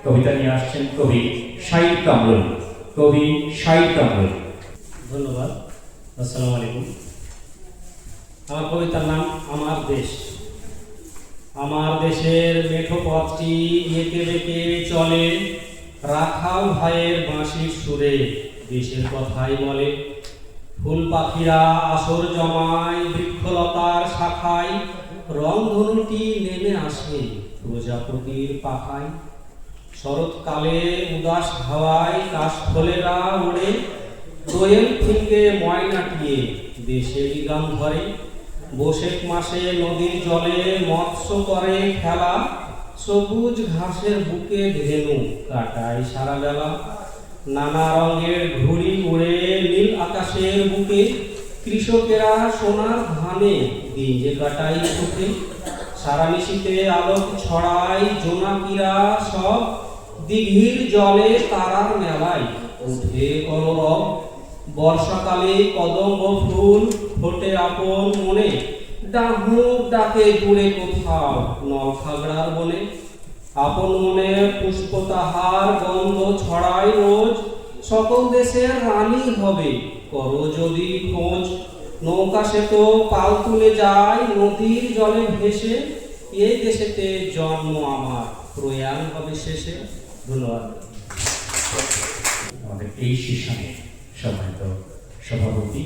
কবিতা নিয়ে আসছেন কবি শাহিদ কামরুল। কবি শাহিদ কামরুল। ধন্যবাদ। আসসালামু আলাইকুম। আমার কবিতার নাম আমার দেশ। আমার দেশের মেঠো পথটি এঁকে বেঁকে চলে, রাখাল ভাইয়ের বাঁশির সুরে দেশের কথাই বলে। ফুল পাখিরা আসর জমায় বৃক্ষলতার শাখায়, রংধনুটি নেমে আসে প্রজাপতির পাখায়। শরৎকালে উদাস হাওয়ায় কাশফুলেরা ওড়ে, দোয়েল থেকে ময়নাটিয়ে দেশেরই গান ধরে। বৈশাখ মাসে নদীর জলে মৎস্য করে খেলা, সবুজ ঘাসের বুকে ধেনু কাটায় সারা বেলা। নানা রঙের ঘুড়ি উড়ে নীল আকাশের বুকে, কৃষকেরা সোনার ধানে দিন যে কাটাই সুখে। সারা নিশীতে আলোক ছড়ায় জোনাকিরা সব, দিঘির জলে তারার মেলায় উঠে কলরব। বর্ষাকালে কদম্ব ফুল ফোটে আপন মনে, ডাহুক ডাকে দূরে কোথাও নলখাগড়ার বনে। আপন মনে পুষ্প তাহার গন্ধ ছড়ায় রোজ, সকল দেশের রানী হবে করো যদি খোঁজ। নৌকা সে তো পাল তুলে যায় নদীর জলে ভেসে, এই দেশেতে জন্ম আমার প্রয়াণ হবে শেষে। ধন্যবাদ। আমাদের এই সেশনে সম্মানিত সভাপতি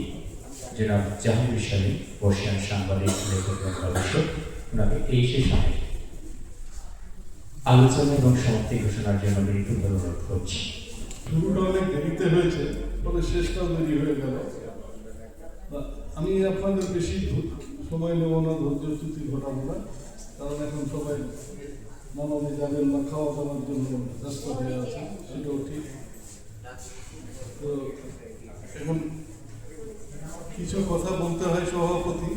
জনাব জাহাঙ্গীর সাহেব, বর্ষিয়ান সাংবাদিক, লেখক এবং গবেষক, ওনাকে এই সেশনে আলোচনা এবং সমাপ্তি ঘোষণার জন্য বিনীতভাবে অনুরোধ করছি। শুরুটা অনেক দেরিতে হয়েছে, তবে শেষটাও দেরি হয়ে গেল। আমি আপনাদের বেশি সময় নেব না, ধৈর্যচ্যুতি ঘটাবো না, কারণ এখন সবাই নামাজে যাবেন বা খাওয়া দাওয়ার জন্য ব্যস্ত হয়ে আছে, সেটাও ঠিক। তো এখন কিছু কথা বলতে হয় সভাপতি।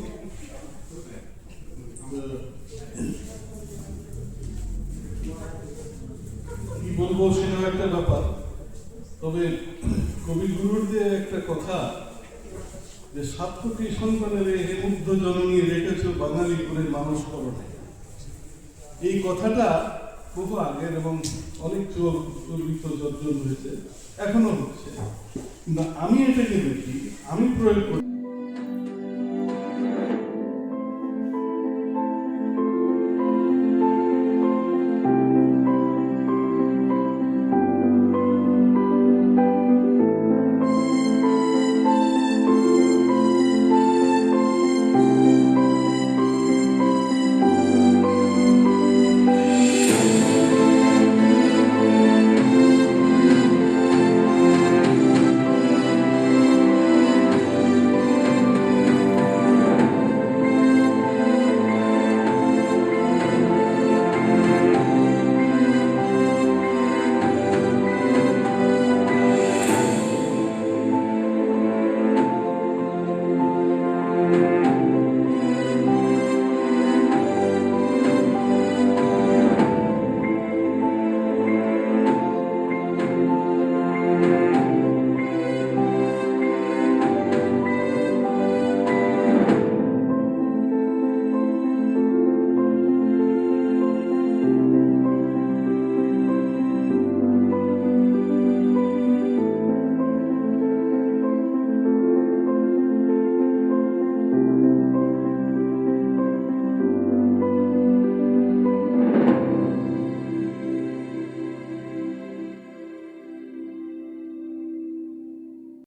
কি বলবো সেটাও একটা ব্যাপার। তবে কবিগুরুর যে একটা কথা, যে 7 কোটি সন্তানের হে মুগ্ধ জননী রেখেছ বাঙালি করে মানুষ করণে, এই কথাটা বহু আগের এবং অনেক চর্বিত জর্জন হয়েছে, এখনো হচ্ছে। কিন্তু আমি এটাকে দেখি, আমি প্রয়োগ করি